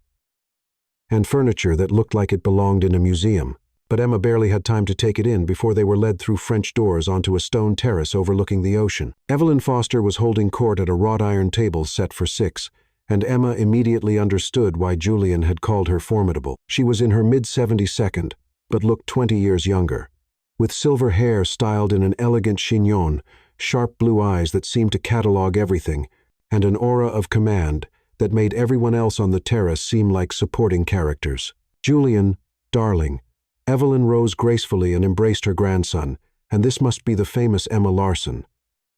and furniture that looked like it belonged in a museum. But Emma barely had time to take it in before they were led through French doors onto a stone terrace overlooking the ocean. Evelyn Foster was holding court at a wrought iron table set for 6, and Emma immediately understood why Julian had called her formidable. She was in her mid-72nd, but looked 20 years younger. With silver hair styled in an elegant chignon, sharp blue eyes that seemed to catalog everything, and an aura of command that made everyone else on the terrace seem like supporting characters. "Julian, darling." Evelyn rose gracefully and embraced her grandson, and this must be the famous Emma Larson.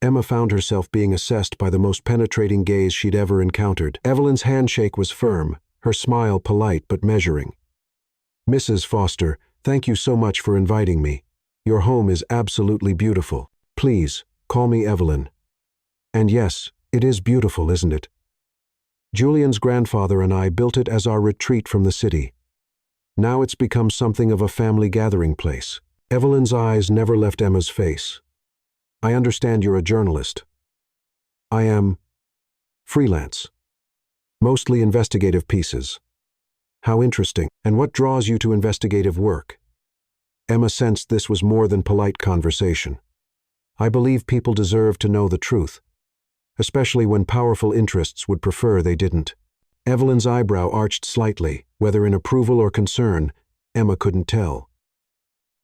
Emma found herself being assessed by the most penetrating gaze she'd ever encountered. Evelyn's handshake was firm, her smile polite but measuring. "Mrs. Foster, thank you so much for inviting me. Your home is absolutely beautiful. Please, call me Evelyn." "And yes, it is beautiful, isn't it? Julian's grandfather and I built it as our retreat from the city. Now it's become something of a family gathering place." Evelyn's eyes never left Emma's face. "I understand you're a journalist." "I am freelance. Mostly investigative pieces." "How interesting. And what draws you to investigative work?" Emma sensed this was more than polite conversation. "I believe people deserve to know the truth, especially when powerful interests would prefer they didn't." Evelyn's eyebrow arched slightly, whether in approval or concern, Emma couldn't tell.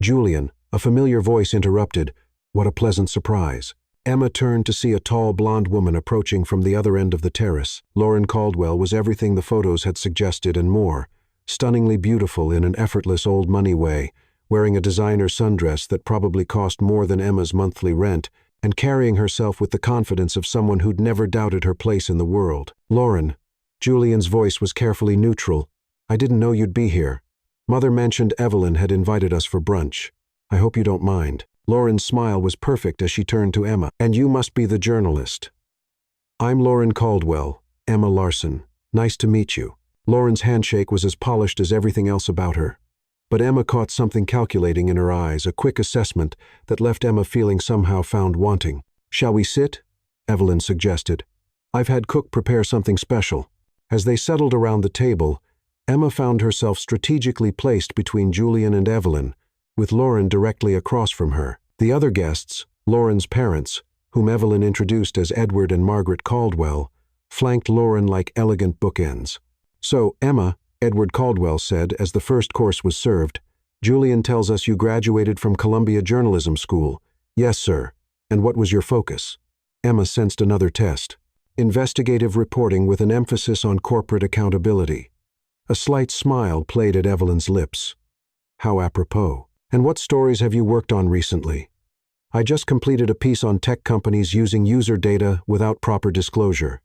"Julian," a familiar voice interrupted. "What a pleasant surprise." Emma turned to see a tall blonde woman approaching from the other end of the terrace. Lauren Caldwell was everything the photos had suggested and more, stunningly beautiful in an effortless old money way, wearing a designer sundress that probably cost more than Emma's monthly rent, and carrying herself with the confidence of someone who'd never doubted her place in the world. "Lauren," Julian's voice was carefully neutral, "I didn't know you'd be here. Mother mentioned Evelyn had invited us for brunch. I hope you don't mind." Lauren's smile was perfect as she turned to Emma. "And you must be the journalist." "I'm Lauren Caldwell, Emma Larson. Nice to meet you." Lauren's handshake was as polished as everything else about her. But Emma caught something calculating in her eyes, a quick assessment that left Emma feeling somehow found wanting. "Shall we sit?" Evelyn suggested. "I've had Cook prepare something special." As they settled around the table, Emma found herself strategically placed between Julian and Evelyn, with Lauren directly across from her. The other guests, Lauren's parents, whom Evelyn introduced as Edward and Margaret Caldwell, flanked Lauren like elegant bookends. "So, Emma," Edward Caldwell said as the first course was served, "Julian tells us you graduated from Columbia Journalism School." "Yes, sir. And what was your focus?" Emma sensed another test. "Investigative reporting with an emphasis on corporate accountability." A slight smile played at Evelyn's lips. How apropos. "And what stories have you worked on recently?" "I just completed a piece on tech companies using user data without proper disclosure.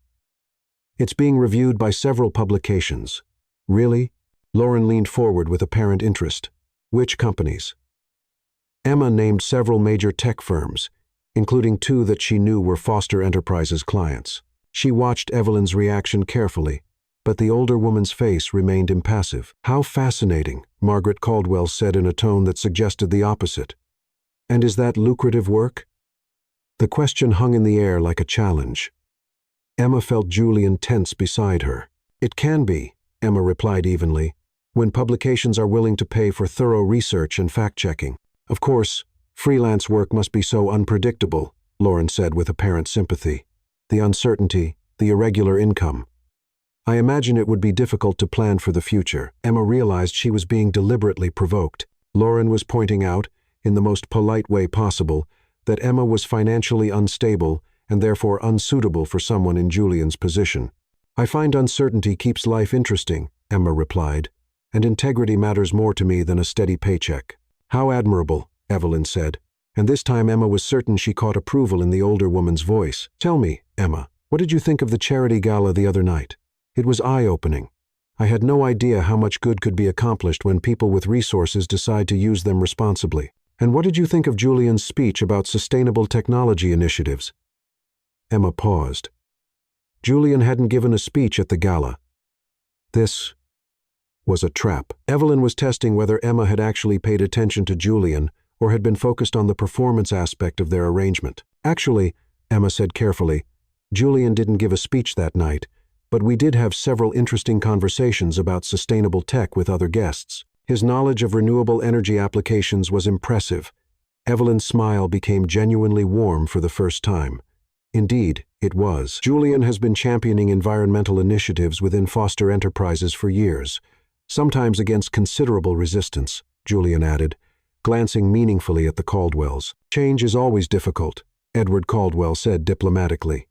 It's being reviewed by several publications." "Really?" Lauren leaned forward with apparent interest. "Which companies?" Emma named several major tech firms, including two that she knew were Foster Enterprises clients. She watched Evelyn's reaction carefully, but the older woman's face remained impassive. "How fascinating," Margaret Caldwell said in a tone that suggested the opposite. "And is that lucrative work?" The question hung in the air like a challenge. Emma felt Julian tense beside her. "It can be," Emma replied evenly, "when publications are willing to pay for thorough research and fact-checking. Of course, freelance work must be so unpredictable," Lauren said with apparent sympathy. "The uncertainty, the irregular income. I imagine it would be difficult to plan for the future." Emma realized she was being deliberately provoked. Lauren was pointing out, in the most polite way possible, that Emma was financially unstable and therefore unsuitable for someone in Julian's position. "I find uncertainty keeps life interesting," Emma replied, "and integrity matters more to me than a steady paycheck." "How admirable," Evelyn said, and this time Emma was certain she caught approval in the older woman's voice. "Tell me, Emma, what did you think of the charity gala the other night? It was eye-opening. I had no idea how much good could be accomplished when people with resources decide to use them responsibly. And what did you think of Julian's speech about sustainable technology initiatives?" Emma paused. Julian hadn't given a speech at the gala. This was a trap. Evelyn was testing whether Emma had actually paid attention to Julian or had been focused on the performance aspect of their arrangement. "Actually," Emma said carefully, "Julian didn't give a speech that night, but we did have several interesting conversations about sustainable tech with other guests. His knowledge of renewable energy applications was impressive." Evelyn's smile became genuinely warm for the first time. Indeed, it was. "Julian has been championing environmental initiatives within Foster Enterprises for years, sometimes against considerable resistance," Julian added, glancing meaningfully at the Caldwells. "Change is always difficult," Edward Caldwell said diplomatically.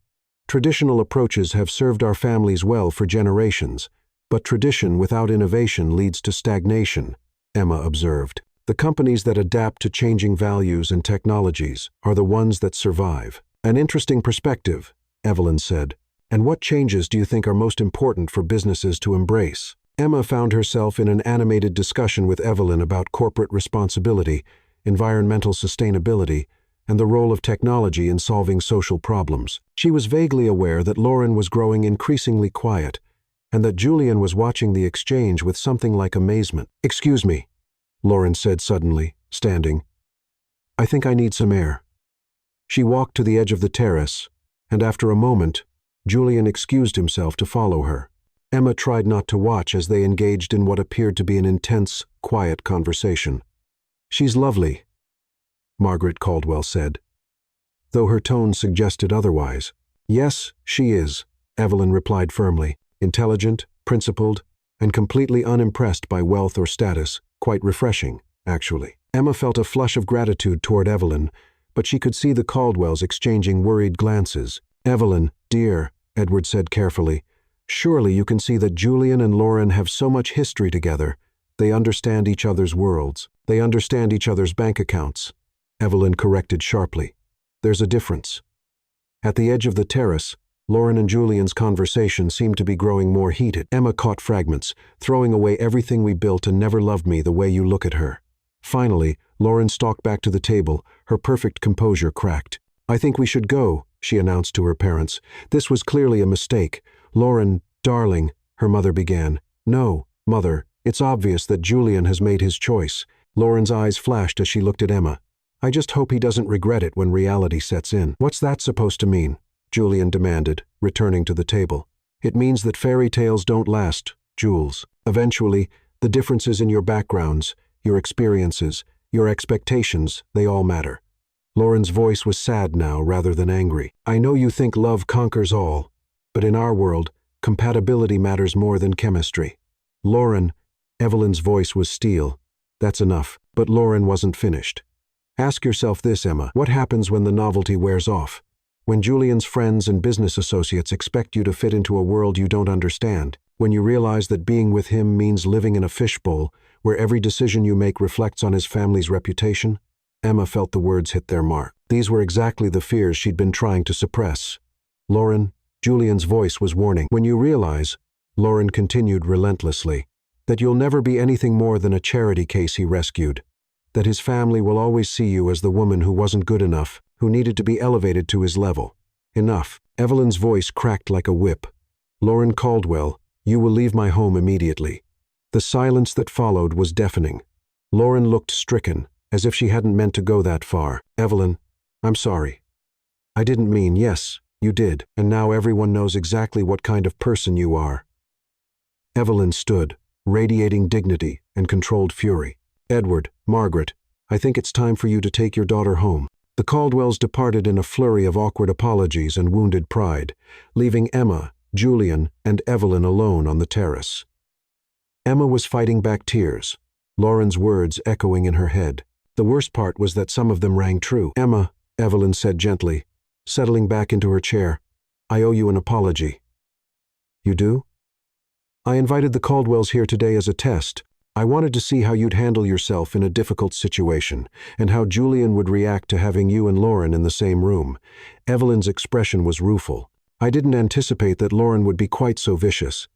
Traditional approaches have served our families well for generations, but tradition without innovation leads to stagnation, Emma observed. The companies that adapt to changing values and technologies are the ones that survive. An interesting perspective, Evelyn said. And what changes do you think are most important for businesses to embrace? Emma found herself in an animated discussion with Evelyn about corporate responsibility, environmental sustainability, and the role of technology in solving social problems. She was vaguely aware that Lauren was growing increasingly quiet, and that Julian was watching the exchange with something like amazement. "Excuse me," Lauren said suddenly, standing. "I think I need some air." She walked to the edge of the terrace, and after a moment, Julian excused himself to follow her. Emma tried not to watch as they engaged in what appeared to be an intense, quiet conversation. "She's lovely," Margaret Caldwell said, though her tone suggested otherwise. "Yes, she is," Evelyn replied firmly, "intelligent, principled, and completely unimpressed by wealth or status. Quite refreshing, actually." Emma felt a flush of gratitude toward Evelyn, but she could see the Caldwells exchanging worried glances. "Evelyn, dear," Edward said carefully, "surely you can see that Julian and Lauren have so much history together. They understand each other's worlds. They understand each other's bank accounts." Evelyn corrected sharply. "There's a difference." At the edge of the terrace, Lauren and Julian's conversation seemed to be growing more heated. Emma caught fragments, "Throwing away everything we built and never loved me the way you look at her." Finally, Lauren stalked back to the table, her perfect composure cracked. "I think we should go," she announced to her parents. "This was clearly a mistake." "Lauren, darling," her mother began. "No, Mother, it's obvious that Julian has made his choice." Lauren's eyes flashed as she looked at Emma. "I just hope he doesn't regret it when reality sets in." "What's that supposed to mean?" Julian demanded, returning to the table. "It means that fairy tales don't last, Jules. Eventually, the differences in your backgrounds, your experiences, your expectations, they all matter." Lauren's voice was sad now rather than angry. "I know you think love conquers all, but in our world, compatibility matters more than chemistry." "Lauren," Evelyn's voice was steel. "That's enough." But Lauren wasn't finished. "Ask yourself this, Emma. What happens when the novelty wears off? When Julian's friends and business associates expect you to fit into a world you don't understand? When you realize that being with him means living in a fishbowl, where every decision you make reflects on his family's reputation?" Emma felt the words hit their mark. These were exactly the fears she'd been trying to suppress. "Lauren," Julian's voice was warning. "When you realize," Lauren continued relentlessly, "that you'll never be anything more than a charity case he rescued, that his family will always see you as the woman who wasn't good enough, who needed to be elevated to his level. Enough." Evelyn's voice cracked like a whip. "Lauren Caldwell, you will leave my home immediately." The silence that followed was deafening. Lauren looked stricken, as if she hadn't meant to go that far. "Evelyn, I'm sorry. I didn't mean." "Yes, you did, and now everyone knows exactly what kind of person you are." Evelyn stood, radiating dignity and controlled fury. "Edward, Margaret, I think it's time for you to take your daughter home." The Caldwells departed in a flurry of awkward apologies and wounded pride, leaving Emma, Julian, and Evelyn alone on the terrace. Emma was fighting back tears, Lauren's words echoing in her head. The worst part was that some of them rang true. "Emma," Evelyn said gently, settling back into her chair, "I owe you an apology." "You do?" "I invited the Caldwells here today as a test. I wanted to see how you'd handle yourself in a difficult situation, and how Julian would react to having you and Lauren in the same room." Evelyn's expression was rueful. "I didn't anticipate that Lauren would be quite so vicious."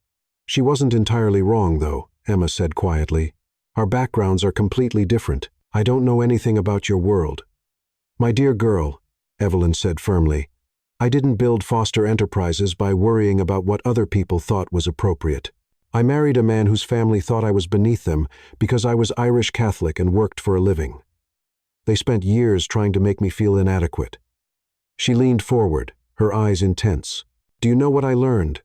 "She wasn't entirely wrong, though," Emma said quietly. "Our backgrounds are completely different. I don't know anything about your world." "My dear girl," Evelyn said firmly, "I didn't build Foster Enterprises by worrying about what other people thought was appropriate. I married a man whose family thought I was beneath them because I was Irish Catholic and worked for a living. They spent years trying to make me feel inadequate." She leaned forward, her eyes intense. "Do you know what I learned?"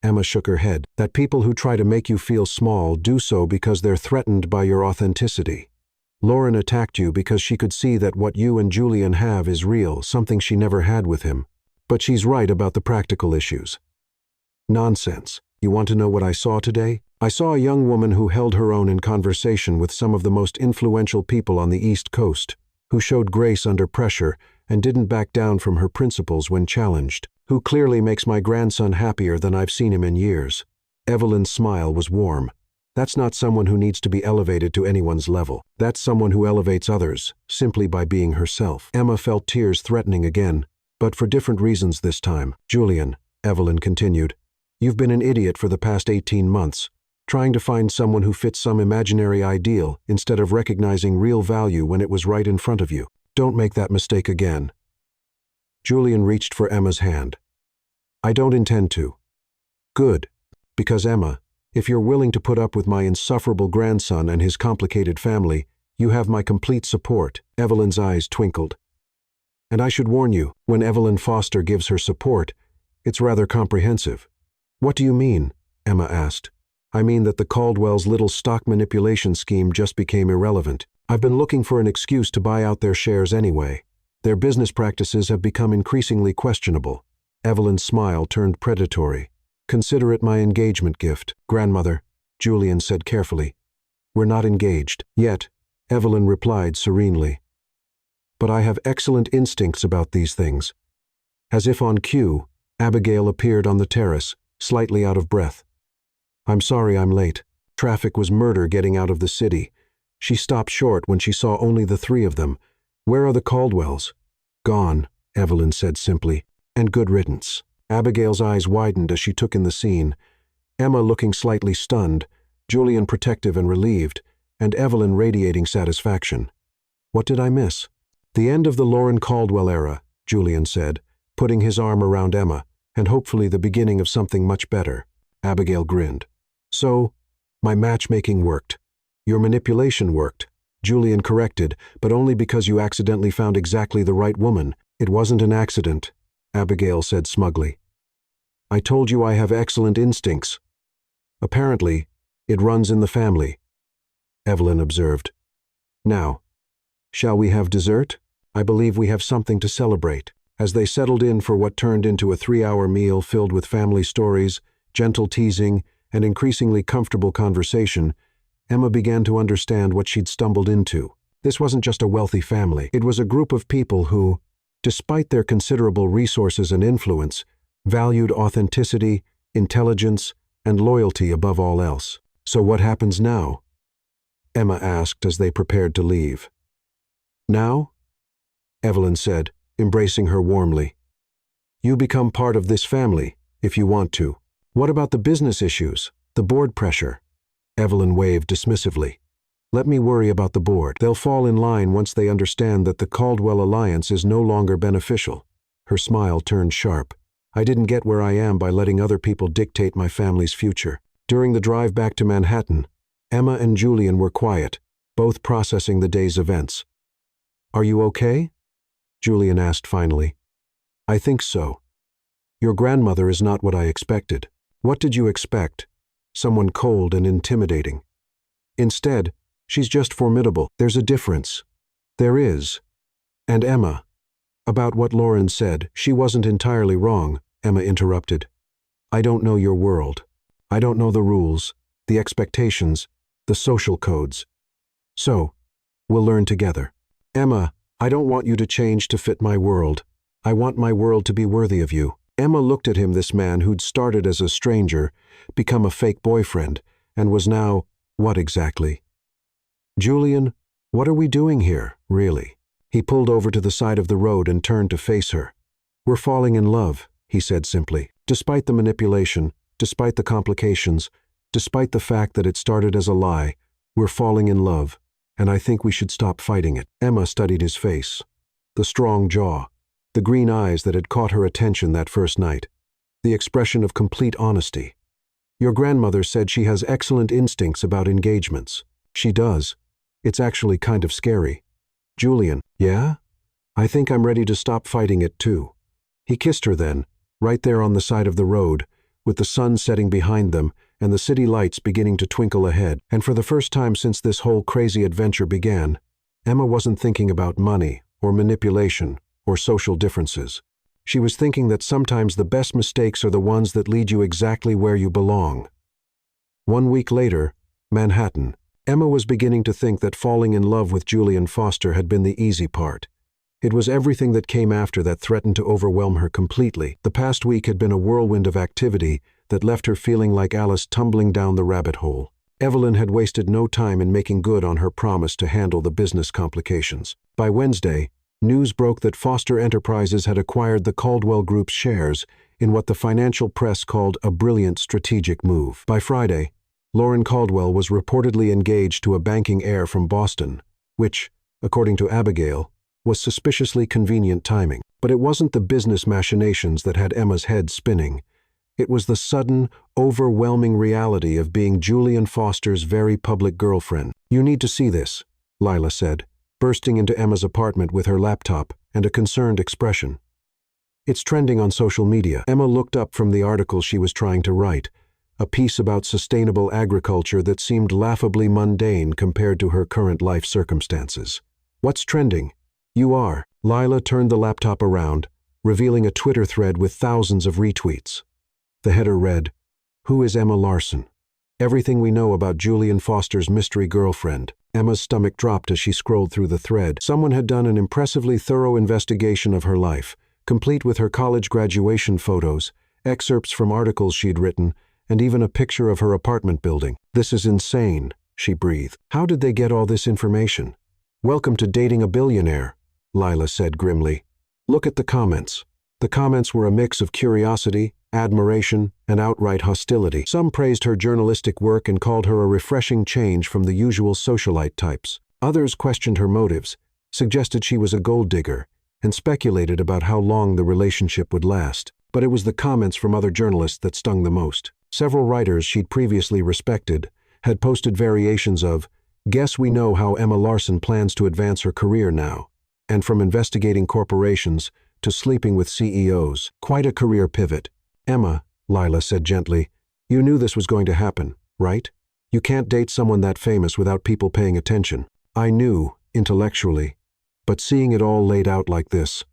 Emma shook her head. "That people who try to make you feel small do so because they're threatened by your authenticity. Lauren attacked you because she could see that what you and Julian have is real, something she never had with him. But she's right about the practical issues." "Nonsense. You want to know what I saw today? I saw a young woman who held her own in conversation with some of the most influential people on the East Coast, who showed grace under pressure and didn't back down from her principles when challenged. who clearly makes my grandson happier than I've seen him in years. Evelyn's smile was warm. That's not someone who needs to be elevated to anyone's level. That's someone who elevates others, simply by being herself. Emma felt tears threatening again, but for different reasons this time. Julian, Evelyn continued, you've been an idiot for the past 18 months, trying to find someone who fits some imaginary ideal instead of recognizing real value when it was right in front of you. Don't make that mistake again. Julian reached for Emma's hand. I don't intend to. Good, because Emma, if you're willing to put up with my insufferable grandson and his complicated family, you have my complete support. Evelyn's eyes twinkled. And I should warn you, when Evelyn Foster gives her support, it's rather comprehensive. What do you mean? Emma asked. I mean that the Caldwells' little stock manipulation scheme just became irrelevant. I've been looking for an excuse to buy out their shares anyway. Their business practices have become increasingly questionable. Evelyn's smile turned predatory. Consider it my engagement gift, grandmother, Julian said carefully. We're not engaged yet, Evelyn replied serenely. But I have excellent instincts about these things. As if on cue, Abigail appeared on the terrace, slightly out of breath. I'm sorry I'm late. Traffic was murder getting out of the city. She stopped short when she saw only the three of them. Where are the Caldwells? Gone, Evelyn said simply, and good riddance. Abigail's eyes widened as she took in the scene. Emma looking slightly stunned, Julian protective and relieved, and Evelyn radiating satisfaction. What did I miss? The end of the Lauren Caldwell era, Julian said, putting his arm around Emma, and hopefully the beginning of something much better. Abigail grinned. So, my matchmaking worked. Your manipulation worked, Julian corrected, but only because you accidentally found exactly the right woman. It wasn't an accident, Abigail said smugly. I told you I have excellent instincts. Apparently, it runs in the family, Evelyn observed. Now, shall we have dessert? I believe we have something to celebrate. As they settled in for what turned into a 3-hour meal filled with family stories, gentle teasing, and increasingly comfortable conversation, Emma began to understand what she'd stumbled into. This wasn't just a wealthy family. It was a group of people who, despite their considerable resources and influence, valued authenticity, intelligence, and loyalty above all else. So what happens now? Emma asked as they prepared to leave. Now? Evelyn said, embracing her warmly. You become part of this family, if you want to. What about the business issues, the board pressure? Evelyn waved dismissively. Let me worry about the board. They'll fall in line once they understand that the Caldwell alliance is no longer beneficial. Her smile turned sharp. I didn't get where I am by letting other people dictate my family's future. During the drive back to Manhattan, Emma and Julian were quiet, both processing the day's events. Are you okay? Julian asked finally. I think so. Your grandmother is not what I expected. What did you expect? Someone cold and intimidating. Instead, she's just formidable. There's a difference. There is. And Emma. About what Lauren said, she wasn't entirely wrong, Emma interrupted. I don't know your world. I don't know the rules, the expectations, the social codes. So, we'll learn together. Emma, I don't want you to change to fit my world. I want my world to be worthy of you. Emma looked at him, this man who'd started as a stranger, become a fake boyfriend, and was now, what exactly? Julian, what are we doing here, really? He pulled over to the side of the road and turned to face her. We're falling in love, he said simply. Despite the manipulation, despite the complications, despite the fact that it started as a lie, we're falling in love, and I think we should stop fighting it. Emma studied his face. The strong jaw, the green eyes that had caught her attention that first night, the expression of complete honesty. Your grandmother said she has excellent instincts about engagements. She does. It's actually kind of scary. Julian, yeah? I think I'm ready to stop fighting it too. He kissed her then, right there on the side of the road, with the sun setting behind them and the city lights beginning to twinkle ahead. And for the first time since this whole crazy adventure began, Emma wasn't thinking about money or manipulation or social differences. She was thinking that sometimes the best mistakes are the ones that lead you exactly where you belong. 1 week later, Manhattan. Emma was beginning to think that falling in love with Julian Foster had been the easy part. It was everything that came after that threatened to overwhelm her completely. The past week had been a whirlwind of activity that left her feeling like Alice tumbling down the rabbit hole. Evelyn had wasted no time in making good on her promise to handle the business complications. By Wednesday, news broke that Foster Enterprises had acquired the Caldwell Group's shares in what the financial press called a brilliant strategic move. By Friday, Lauren Caldwell was reportedly engaged to a banking heir from Boston, which, according to Abigail, was suspiciously convenient timing. But it wasn't the business machinations that had Emma's head spinning. It was the sudden, overwhelming reality of being Julian Foster's very public girlfriend. "You need to see this," Lila said, bursting into Emma's apartment with her laptop and a concerned expression. "It's trending on social media." Emma looked up from the article she was trying to write, a piece about sustainable agriculture that seemed laughably mundane compared to her current life circumstances. "What's trending?" "You are." Lila turned the laptop around, revealing a Twitter thread with thousands of retweets. The header read, "Who is Emma Larson? Everything we know about Julian Foster's mystery girlfriend." Emma's stomach dropped as she scrolled through the thread. Someone had done an impressively thorough investigation of her life, complete with her college graduation photos, excerpts from articles she'd written, and even a picture of her apartment building. "This is insane," she breathed. "How did they get all this information?" "Welcome to dating a billionaire," Lila said grimly. "Look at the comments." The comments were a mix of curiosity, admiration, and outright hostility. Some praised her journalistic work and called her a refreshing change from the usual socialite types. Others questioned her motives, suggested she was a gold digger, and speculated about how long the relationship would last. But it was the comments from other journalists that stung the most. Several writers she'd previously respected had posted variations of, "Guess we know how Emma Larson plans to advance her career now," and from investigating corporations to sleeping with CEOs. Quite a career pivot. "Emma," Lila said gently, "you knew this was going to happen, right? You can't date someone that famous without people paying attention." "I knew, intellectually, but seeing it all laid out like this."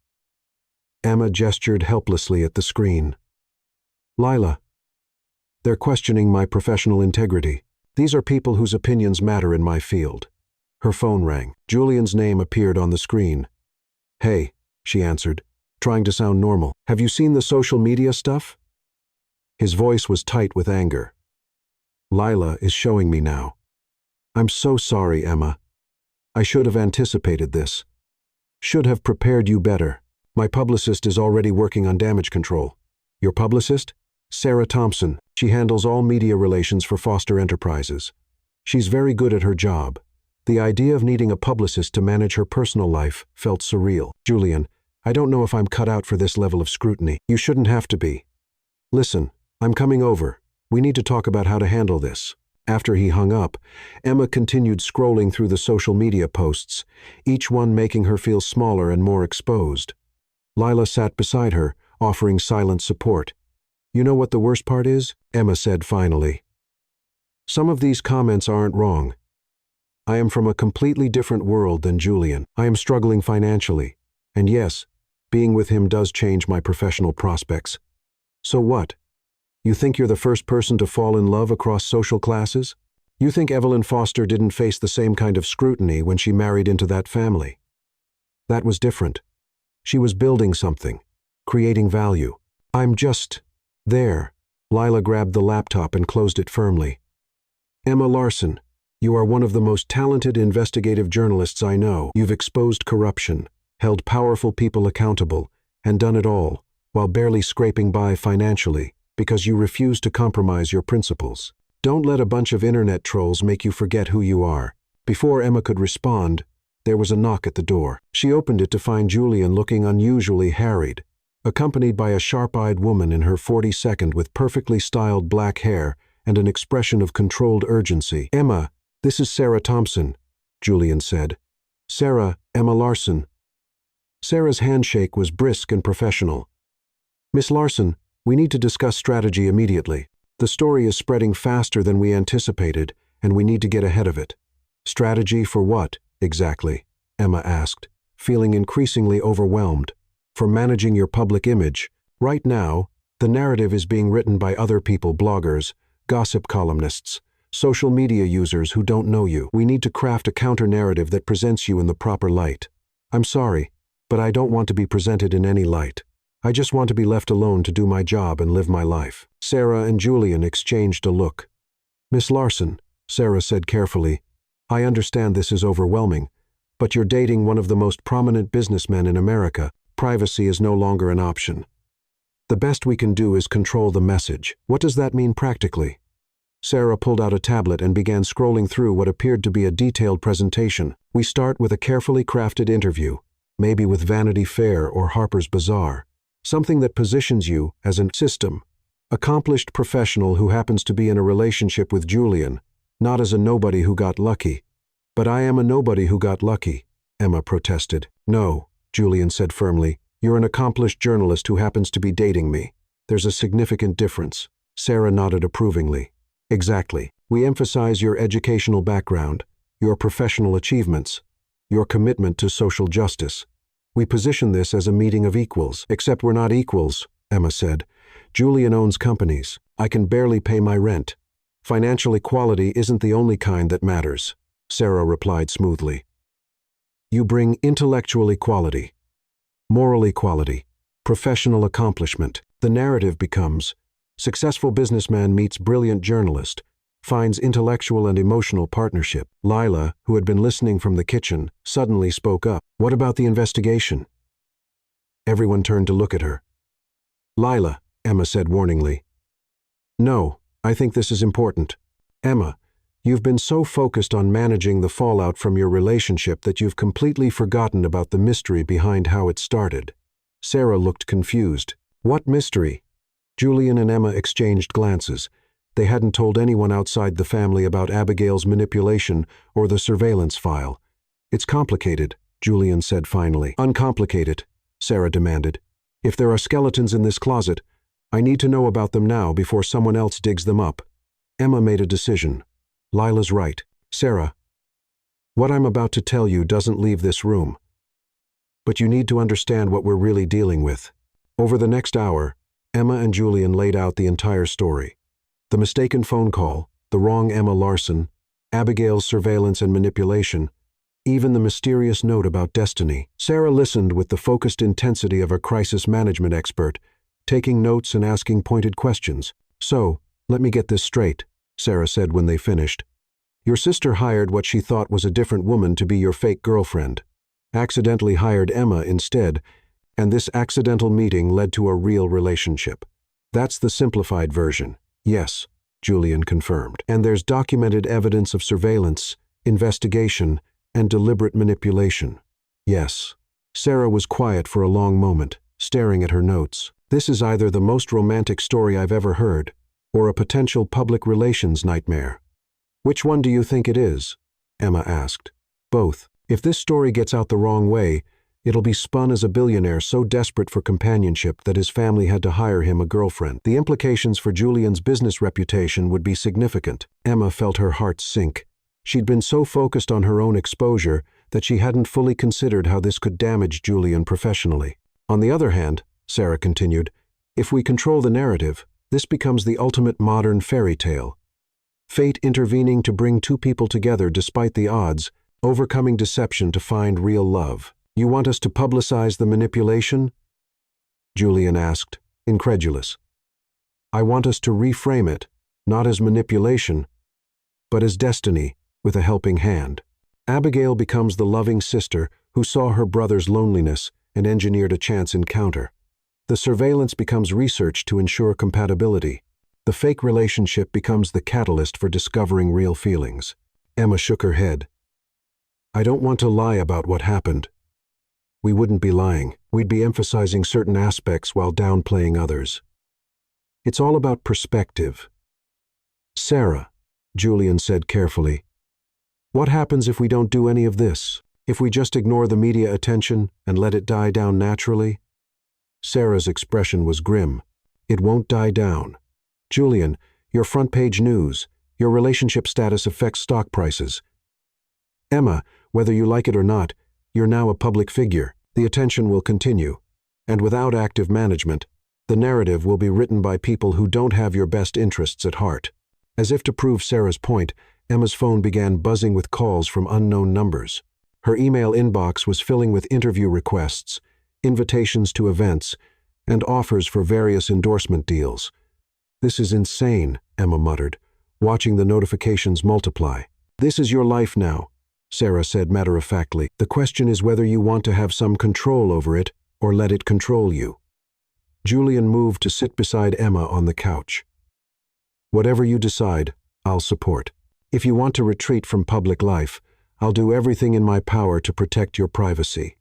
Emma gestured helplessly at the screen. "Lila, they're questioning my professional integrity. These are people whose opinions matter in my field." Her phone rang. Julian's name appeared on the screen. "Hey," she answered, trying to sound normal. "Have you seen the social media stuff?" His voice was tight with anger. "Lila is showing me now." "I'm so sorry, Emma. I should have anticipated this. Should have prepared you better. My publicist is already working on damage control." "Your publicist?" "Sarah Thompson. She handles all media relations for Foster Enterprises. She's very good at her job." The idea of needing a publicist to manage her personal life felt surreal. "Julian, I don't know if I'm cut out for this level of scrutiny." "You shouldn't have to be. Listen, I'm coming over. We need to talk about how to handle this." After he hung up, Emma continued scrolling through the social media posts, each one making her feel smaller and more exposed. Lila sat beside her, offering silent support. "You know what the worst part is?" Emma said finally. "Some of these comments aren't wrong. I am from a completely different world than Julian. I am struggling financially. And yes, being with him does change my professional prospects. So what? You think you're the first person to fall in love across social classes? You think Evelyn Foster didn't face the same kind of scrutiny when she married into that family? That was different. She was building something, creating value. I'm just there." Lila grabbed the laptop and closed it firmly. "Emma Larson, you are one of the most talented investigative journalists I know. You've exposed corruption, held powerful people accountable, and done it all, while barely scraping by financially, because you refuse to compromise your principles. Don't let a bunch of internet trolls make you forget who you are." Before Emma could respond, there was a knock at the door. She opened it to find Julian looking unusually harried, accompanied by a sharp-eyed woman in her 42nd with perfectly styled black hair and an expression of controlled urgency. "Emma, this is Sarah Thompson," Julian said. "Sarah, Emma Larson." Sarah's handshake was brisk and professional. "Miss Larson, we need to discuss strategy immediately. The story is spreading faster than we anticipated, and we need to get ahead of it." "Strategy for what, exactly?" Emma asked, feeling increasingly overwhelmed. "For managing your public image. Right now, the narrative is being written by other people, bloggers, gossip columnists, social media users who don't know you. We need to craft a counter-narrative that presents you in the proper light." "I'm sorry. but I don't want to be presented in any light. I just want to be left alone to do my job and live my life." Sarah and Julian exchanged a look. "Miss Larson," Sarah said carefully, "I understand this is overwhelming, but you're dating one of the most prominent businessmen in America. Privacy is no longer an option. The best we can do is control the message. What does that mean practically?" Sarah pulled out a tablet and began scrolling through what appeared to be a detailed presentation. "We start with a carefully crafted interview, maybe with Vanity Fair or Harper's Bazaar. Something that positions you as an system, accomplished professional who happens to be in a relationship with Julian, not as a nobody who got lucky." "But I am a nobody who got lucky," Emma protested. "No," Julian said firmly. "You're an accomplished journalist who happens to be dating me. There's a significant difference." Sarah nodded approvingly. "Exactly. We emphasize your educational background, your professional achievements, your commitment to social justice. We position this as a meeting of equals." "Except we're not equals," Emma said. "Julian owns companies. I can barely pay my rent. Financial equality isn't the only kind that matters," Sarah replied smoothly. "You bring intellectual equality, moral equality, professional accomplishment. The narrative becomes, successful businessman meets brilliant journalist, finds intellectual and emotional partnership." Lila, who had been listening from the kitchen, suddenly spoke up. "What about the investigation?" Everyone turned to look at her. "Lila," Emma said warningly. "No, I think this is important. Emma, you've been so focused on managing the fallout from your relationship that you've completely forgotten about the mystery behind how it started." Sarah looked confused. "What mystery?" Julian and Emma exchanged glances. They hadn't told anyone outside the family about Abigail's manipulation or the surveillance file. "It's complicated," Julian said finally. "Uncomplicate it," Sarah demanded. "If there are skeletons in this closet, I need to know about them now before someone else digs them up." Emma made a decision. "Lila's right. Sarah, what I'm about to tell you doesn't leave this room. But you need to understand what we're really dealing with." Over the next hour, Emma and Julian laid out the entire story. The mistaken phone call, the wrong Emma Larson, Abigail's surveillance and manipulation, even the mysterious note about destiny. Sarah listened with the focused intensity of a crisis management expert, taking notes and asking pointed questions. "So, let me get this straight," Sarah said when they finished. "Your sister hired what she thought was a different woman to be your fake girlfriend, accidentally hired Emma instead, and this accidental meeting led to a real relationship. That's the simplified version." "Yes," Julian confirmed. "And there's documented evidence of surveillance, investigation, and deliberate manipulation." "Yes." Sarah was quiet for a long moment, staring at her notes. "This is either the most romantic story I've ever heard, or a potential public relations nightmare." "Which one do you think it is?" Emma asked. "Both. If this story gets out the wrong way, it'll be spun as a billionaire so desperate for companionship that his family had to hire him a girlfriend. The implications for Julian's business reputation would be significant." Emma felt her heart sink. She'd been so focused on her own exposure that she hadn't fully considered how this could damage Julian professionally. "On the other hand," Sarah continued, "if we control the narrative, this becomes the ultimate modern fairy tale. Fate intervening to bring two people together despite the odds, overcoming deception to find real love." "You want us to publicize the manipulation?" Julian asked, incredulous. "I want us to reframe it, not as manipulation, but as destiny with a helping hand. Abigail becomes the loving sister who saw her brother's loneliness and engineered a chance encounter. The surveillance becomes research to ensure compatibility. The fake relationship becomes the catalyst for discovering real feelings." Emma shook her head. "I don't want to lie about what happened. We wouldn't be lying. We'd be emphasizing certain aspects while downplaying others. It's all about perspective." "Sarah," Julian said carefully, "what happens if we don't do any of this? If we just ignore the media attention and let it die down naturally?" Sarah's expression was grim. "It won't die down. Julian, your front-page news, your relationship status affects stock prices. Emma, whether you like it or not, you're now a public figure. The attention will continue. And without active management, the narrative will be written by people who don't have your best interests at heart." As if to prove Sarah's point, Emma's phone began buzzing with calls from unknown numbers. Her email inbox was filling with interview requests, invitations to events, and offers for various endorsement deals. "This is insane," Emma muttered, watching the notifications multiply. "This is your life now," Sarah said matter-of-factly. "The question is whether you want to have some control over it or let it control you." Julian moved to sit beside Emma on the couch. "Whatever you decide, I'll support. If you want to retreat from public life, I'll do everything in my power to protect your privacy.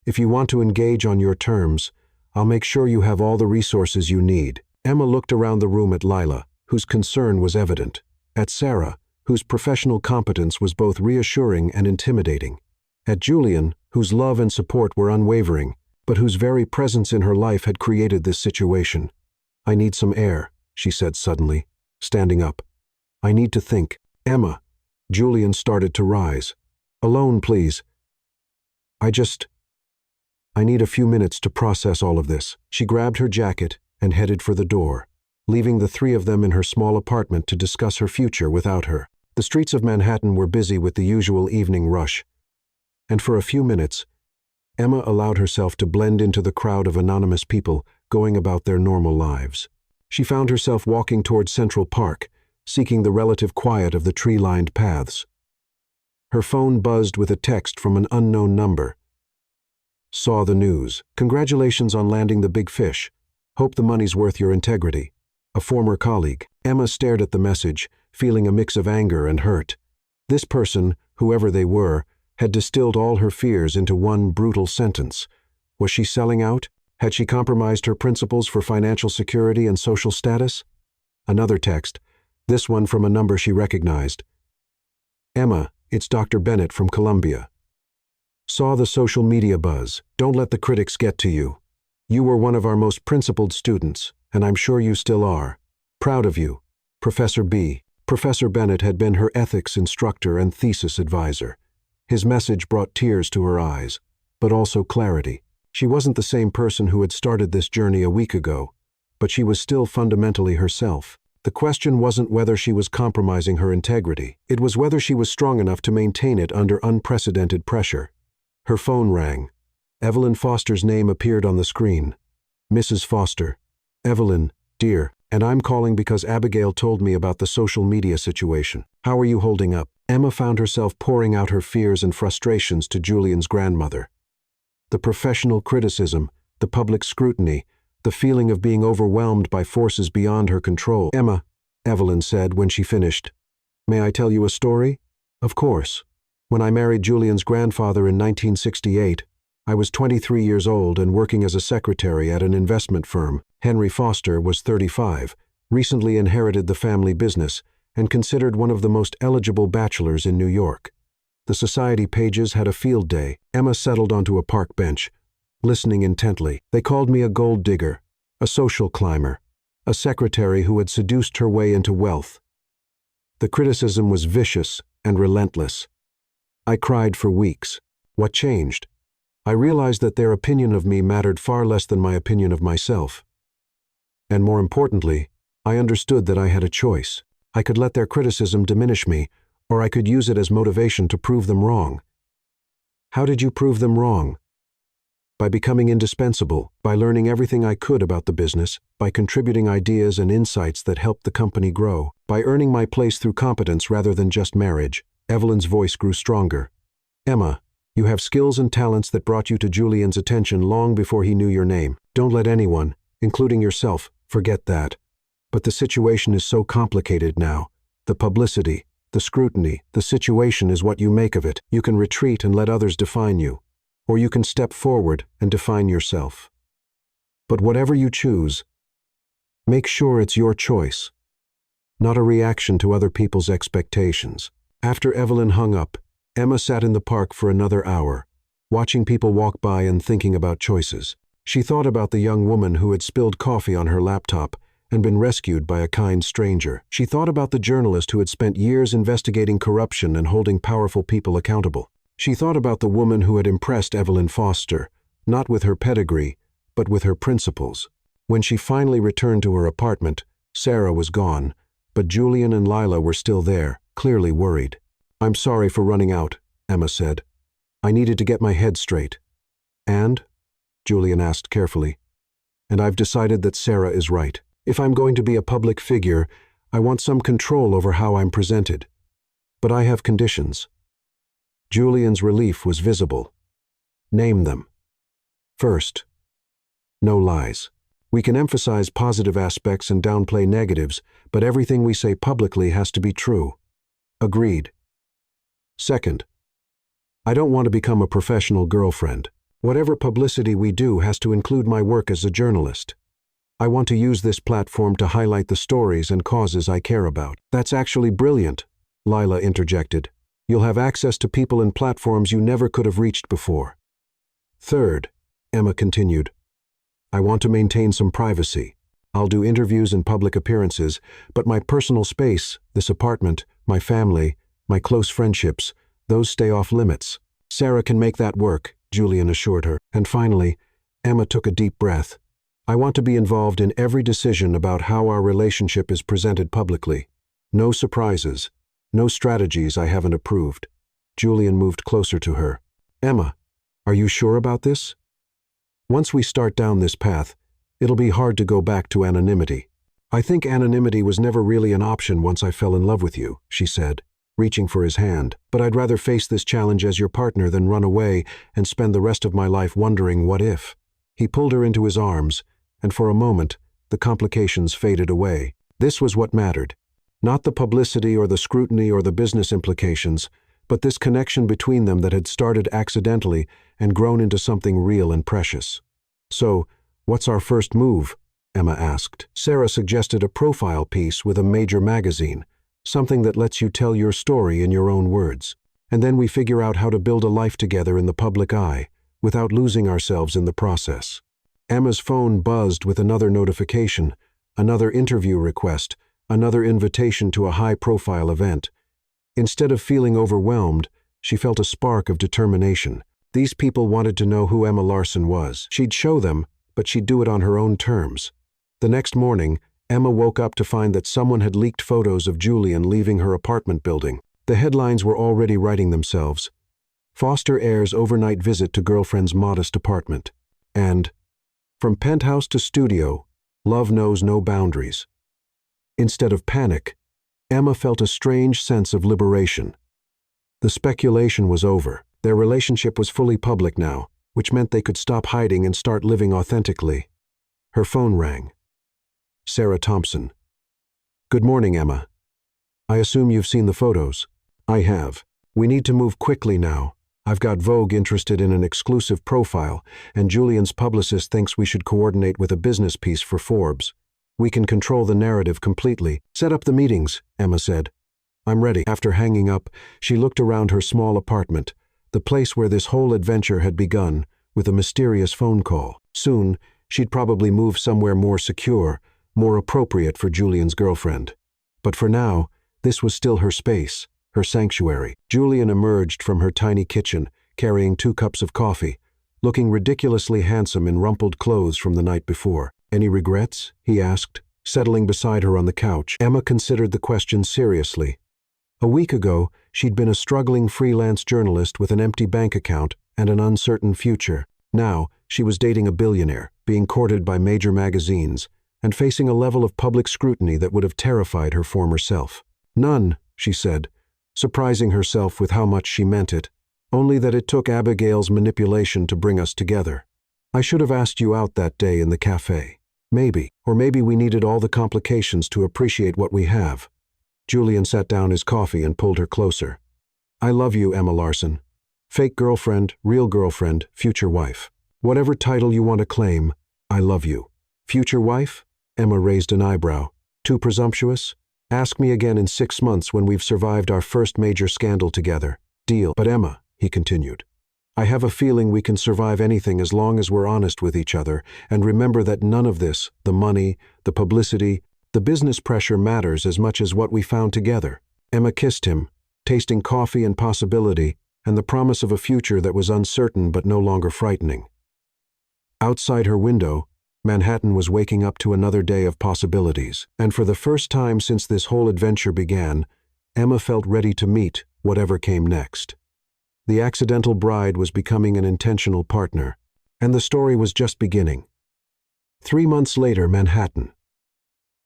If you want to engage on your terms, I'll make sure you have all the resources you need." Emma looked around the room at Lila, whose concern was evident, at Sarah, whose professional competence was both reassuring and intimidating, at Julian, whose love and support were unwavering, but whose very presence in her life had created this situation. "I need some air," she said suddenly, standing up. "I need to think." "Emma," Julian started to rise. "Alone, please. I need a few minutes to process all of this." She grabbed her jacket and headed for the door, leaving the three of them in her small apartment to discuss her future without her. The streets of Manhattan were busy with the usual evening rush, and for a few minutes, Emma allowed herself to blend into the crowd of anonymous people going about their normal lives. She found herself walking toward Central Park, seeking the relative quiet of the tree-lined paths. Her phone buzzed with a text from an unknown number. "Saw the news. Congratulations on landing the big fish. Hope the money's worth your integrity. A former colleague." Emma stared at the message, feeling a mix of anger and hurt. This person, whoever they were, had distilled all her fears into one brutal sentence. Was she selling out? Had she compromised her principles for financial security and social status? Another text, this one from a number she recognized. "Emma, it's Dr. Bennett from Columbia. Saw the social media buzz. Don't let the critics get to you. You were one of our most principled students, and I'm sure you still are. Proud of you. Professor B." Professor Bennett had been her ethics instructor and thesis advisor. His message brought tears to her eyes, but also clarity. She wasn't the same person who had started this journey a week ago, but she was still fundamentally herself. The question wasn't whether she was compromising her integrity. It was whether she was strong enough to maintain it under unprecedented pressure. Her phone rang. Evelyn Foster's name appeared on the screen. "Mrs. Foster. Evelyn, dear, and I'm calling because Abigail told me about the social media situation. How are you holding up?" Emma found herself pouring out her fears and frustrations to Julian's grandmother. The professional criticism, the public scrutiny, the feeling of being overwhelmed by forces beyond her control. "Emma," Evelyn said when she finished, "may I tell you a story?" "Of course. When I married Julian's grandfather in 1968, I was 23 years old and working as a secretary at an investment firm. Henry Foster was 35, recently inherited the family business, and considered one of the most eligible bachelors in New York. The society pages had a field day. Emma settled onto a park bench, listening intently. They called me a gold digger, a social climber, a secretary who had seduced her way into wealth. The criticism was vicious and relentless. I cried for weeks. What changed? I realized that their opinion of me mattered far less than my opinion of myself. And more importantly, I understood that I had a choice. I could let their criticism diminish me, or I could use it as motivation to prove them wrong. How did you prove them wrong? By becoming indispensable, by learning everything I could about the business, by contributing ideas and insights that helped the company grow, by earning my place through competence rather than just marriage. Evelyn's voice grew stronger. "Emma, you have skills and talents that brought you to Julian's attention long before he knew your name. Don't let anyone, including yourself, forget that. But the situation is so complicated now. The publicity, the scrutiny, the situation is what you make of it. You can retreat and let others define you, or you can step forward and define yourself. But whatever you choose, make sure it's your choice, not a reaction to other people's expectations." After Evelyn hung up, Emma sat in the park for another hour, watching people walk by and thinking about choices. She thought about the young woman who had spilled coffee on her laptop and been rescued by a kind stranger. She thought about the journalist who had spent years investigating corruption and holding powerful people accountable. She thought about the woman who had impressed Evelyn Foster, not with her pedigree, but with her principles. When she finally returned to her apartment, Sarah was gone, but Julian and Lila were still there, clearly worried. "I'm sorry for running out," Emma said. I needed to get my head straight. And? Julian asked carefully. And I've decided that Sarah is right. If I'm going to be a public figure, I want some control over how I'm presented. But I have conditions. Julian's relief was visible. Name them. First, no lies. We can emphasize positive aspects and downplay negatives, but everything we say publicly has to be true. Agreed. Second, I don't want to become a professional girlfriend. Whatever publicity we do has to include my work as a journalist. I want to use this platform to highlight the stories and causes I care about. That's actually brilliant, Lila interjected. You'll have access to people and platforms you never could have reached before. Third, Emma continued, I want to maintain some privacy. I'll do interviews and public appearances, but my personal space, this apartment, my family, my close friendships, those stay off limits. Sarah can make that work, Julian assured her. And finally, Emma took a deep breath. I want to be involved in every decision about how our relationship is presented publicly. No surprises, no strategies I haven't approved. Julian moved closer to her. Emma, are you sure about this? Once we start down this path, it'll be hard to go back to anonymity. I think anonymity was never really an option once I fell in love with you, she said, reaching for his hand. But I'd rather face this challenge as your partner than run away and spend the rest of my life wondering what if. He pulled her into his arms, and for a moment, the complications faded away. This was what mattered. Not the publicity or the scrutiny or the business implications, but this connection between them that had started accidentally and grown into something real and precious. So, what's our first move? Emma asked. Sarah suggested a profile piece with a major magazine, something that lets you tell your story in your own words. And then we figure out how to build a life together in the public eye, without losing ourselves in the process. Emma's phone buzzed with another notification, another interview request, another invitation to a high-profile event. Instead of feeling overwhelmed, she felt a spark of determination. These people wanted to know who Emma Larson was. She'd show them, but she'd do it on her own terms. The next morning, Emma woke up to find that someone had leaked photos of Julian leaving her apartment building. The headlines were already writing themselves. Foster heir's overnight visit to girlfriend's modest apartment. And, from penthouse to studio, love knows no boundaries. Instead of panic, Emma felt a strange sense of liberation. The speculation was over. Their relationship was fully public now, which meant they could stop hiding and start living authentically. Her phone rang. Sarah Thompson. Good morning, Emma. I assume you've seen the photos. I have. We need to move quickly now. I've got Vogue interested in an exclusive profile, and Julian's publicist thinks we should coordinate with a business piece for Forbes. We can control the narrative completely. Set up the meetings, Emma said. I'm ready. After hanging up, she looked around her small apartment, the place where this whole adventure had begun, with a mysterious phone call. Soon, she'd probably move somewhere more secure, more appropriate for Julian's girlfriend. But for now, this was still her space, her sanctuary. Julian emerged from her tiny kitchen, carrying 2 cups of coffee, looking ridiculously handsome in rumpled clothes from the night before. Any regrets? He asked, settling beside her on the couch. Emma considered the question seriously. A week ago, she'd been a struggling freelance journalist with an empty bank account and an uncertain future. Now, she was dating a billionaire, being courted by major magazines, and facing a level of public scrutiny that would have terrified her former self. None, she said, surprising herself with how much she meant it, only that it took Abigail's manipulation to bring us together. I should have asked you out that day in the cafe. Maybe, or maybe we needed all the complications to appreciate what we have. Julian set down his coffee and pulled her closer. I love you, Emma Larson. Fake girlfriend, real girlfriend, future wife. Whatever title you want to claim, I love you. Future wife? Emma raised an eyebrow. Too presumptuous? Ask me again in 6 months when we've survived our first major scandal together. Deal. But Emma, he continued, I have a feeling we can survive anything as long as we're honest with each other and remember that none of this, the money, the publicity, the business pressure matters as much as what we found together. Emma kissed him, tasting coffee and possibility and the promise of a future that was uncertain but no longer frightening. Outside her window, Manhattan was waking up to another day of possibilities, and for the first time since this whole adventure began, Emma felt ready to meet whatever came next. The accidental bride was becoming an intentional partner, and the story was just beginning. 3 months later, Manhattan.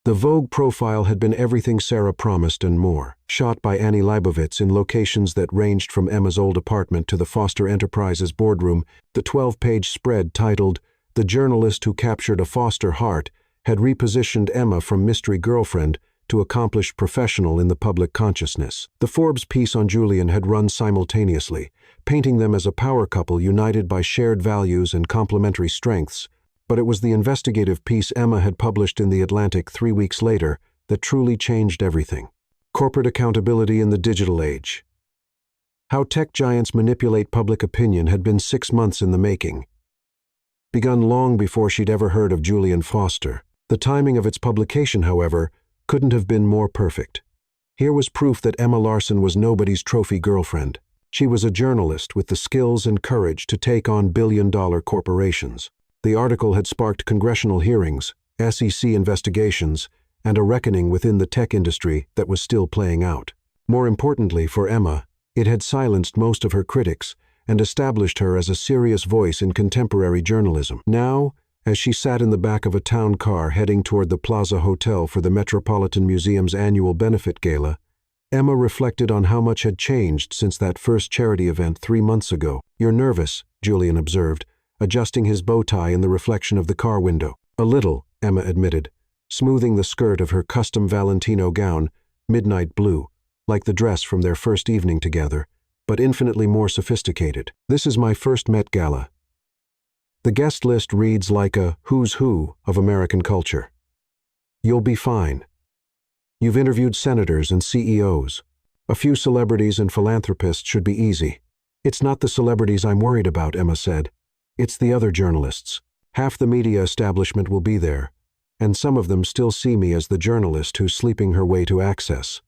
The Vogue profile had been everything Sarah promised and more, shot by Annie Leibovitz in locations that ranged from Emma's old apartment to the Foster Enterprises boardroom. The 12-page spread titled "The Journalist Who Captured a Foster Heart" had repositioned Emma from mystery girlfriend to accomplished professional in the public consciousness. The Forbes piece on Julian had run simultaneously, painting them as a power couple united by shared values and complementary strengths, but it was the investigative piece Emma had published in The Atlantic 3 weeks later that truly changed everything. Corporate accountability in the digital age. How tech giants manipulate public opinion had been 6 months in the making. Begun long before she'd ever heard of Julian Foster. The timing of its publication, however, couldn't have been more perfect. Here was proof that Emma Larson was nobody's trophy girlfriend. She was a journalist with the skills and courage to take on billion-dollar corporations. The article had sparked congressional hearings, SEC investigations, and a reckoning within the tech industry that was still playing out. More importantly for Emma, it had silenced most of her critics and established her as a serious voice in contemporary journalism. Now, as she sat in the back of a town car heading toward the Plaza Hotel for the Metropolitan Museum's annual benefit gala, Emma reflected on how much had changed since that first charity event 3 months ago. "You're nervous," Julian observed, adjusting his bow tie in the reflection of the car window. "A little," Emma admitted, smoothing the skirt of her custom Valentino gown, midnight blue, like the dress from their first evening together, but infinitely more sophisticated. "This is my first Met Gala. The guest list reads like a who's who of American culture. You'll be fine. You've interviewed senators and CEOs. A few celebrities and philanthropists should be easy." "It's not the celebrities I'm worried about," Emma said. "It's the other journalists. Half the media establishment will be there, and some of them still see me as the journalist who's sleeping her way to access."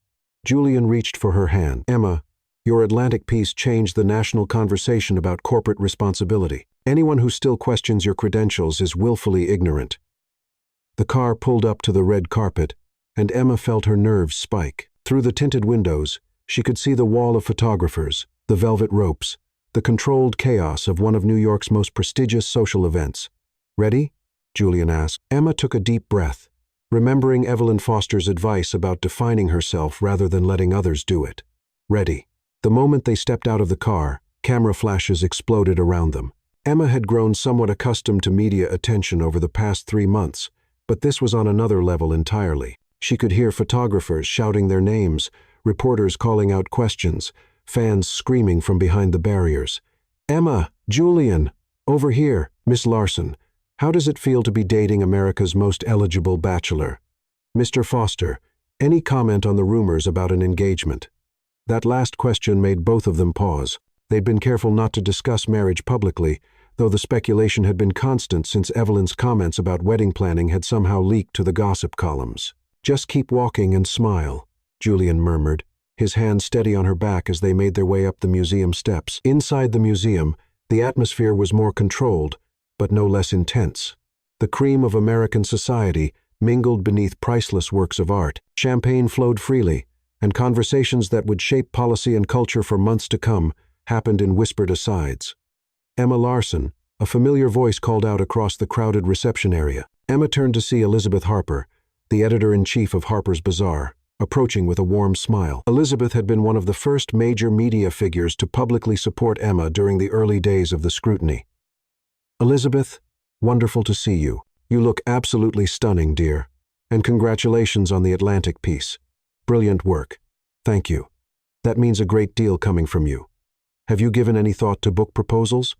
Julian reached for her hand. "Emma, your Atlantic piece changed the national conversation about corporate responsibility. Anyone who still questions your credentials is willfully ignorant." The car pulled up to the red carpet, and Emma felt her nerves spike. Through the tinted windows, she could see the wall of photographers, the velvet ropes, the controlled chaos of one of New York's most prestigious social events. "Ready?" Julian asked. Emma took a deep breath, remembering Evelyn Foster's advice about defining herself rather than letting others do it. "Ready." The moment they stepped out of the car, camera flashes exploded around them. Emma had grown somewhat accustomed to media attention over the past 3 months, but this was on another level entirely. She could hear photographers shouting their names, reporters calling out questions, fans screaming from behind the barriers. "Emma, Julian, over here, Miss Larson. How does it feel to be dating America's most eligible bachelor? Mr. Foster, any comment on the rumors about an engagement?" That last question made both of them pause. They'd been careful not to discuss marriage publicly, though the speculation had been constant since Evelyn's comments about wedding planning had somehow leaked to the gossip columns. "Just keep walking and smile," Julian murmured, his hand steady on her back as they made their way up the museum steps. Inside the museum, the atmosphere was more controlled, but no less intense. The cream of American society mingled beneath priceless works of art. Champagne flowed freely, and conversations that would shape policy and culture for months to come happened in whispered asides. "Emma Larson," a familiar voice called out across the crowded reception area. Emma turned to see Elizabeth Harper, the editor-in-chief of Harper's Bazaar, approaching with a warm smile. Elizabeth had been one of the first major media figures to publicly support Emma during the early days of the scrutiny. "Elizabeth, wonderful to see you. You look absolutely stunning, dear. And congratulations on the Atlantic piece. Brilliant work. Thank you. That means a great deal coming from you. Have you given any thought to book proposals?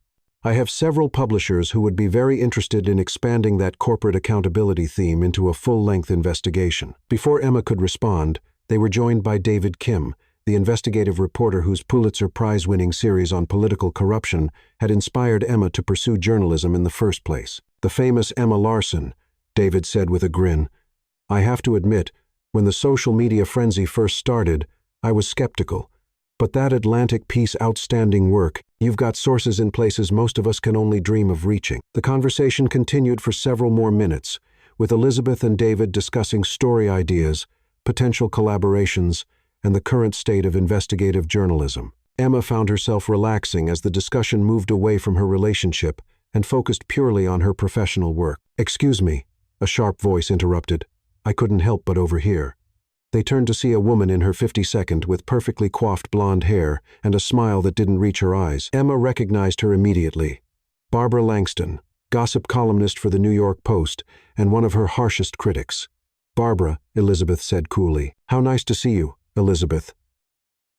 I have several publishers who would be very interested in expanding that corporate accountability theme into a full-length investigation." Before Emma could respond, they were joined by David Kim, the investigative reporter whose Pulitzer Prize-winning series on political corruption had inspired Emma to pursue journalism in the first place. "The famous Emma Larson," David said with a grin. "I have to admit, when the social media frenzy first started, I was skeptical. But that Atlantic piece, outstanding work. You've got sources in places most of us can only dream of reaching." The conversation continued for several more minutes, with Elizabeth and David discussing story ideas, potential collaborations, and the current state of investigative journalism. Emma found herself relaxing as the discussion moved away from her relationship and focused purely on her professional work. "Excuse me," a sharp voice interrupted. I couldn't help but overhear. They turned to see a woman in her 52nd with perfectly coiffed blonde hair and a smile that didn't reach her eyes. Emma recognized her immediately. Barbara Langston, gossip columnist for the New York Post and one of her harshest critics. "Barbara," Elizabeth said coolly. "How nice to see you, Elizabeth."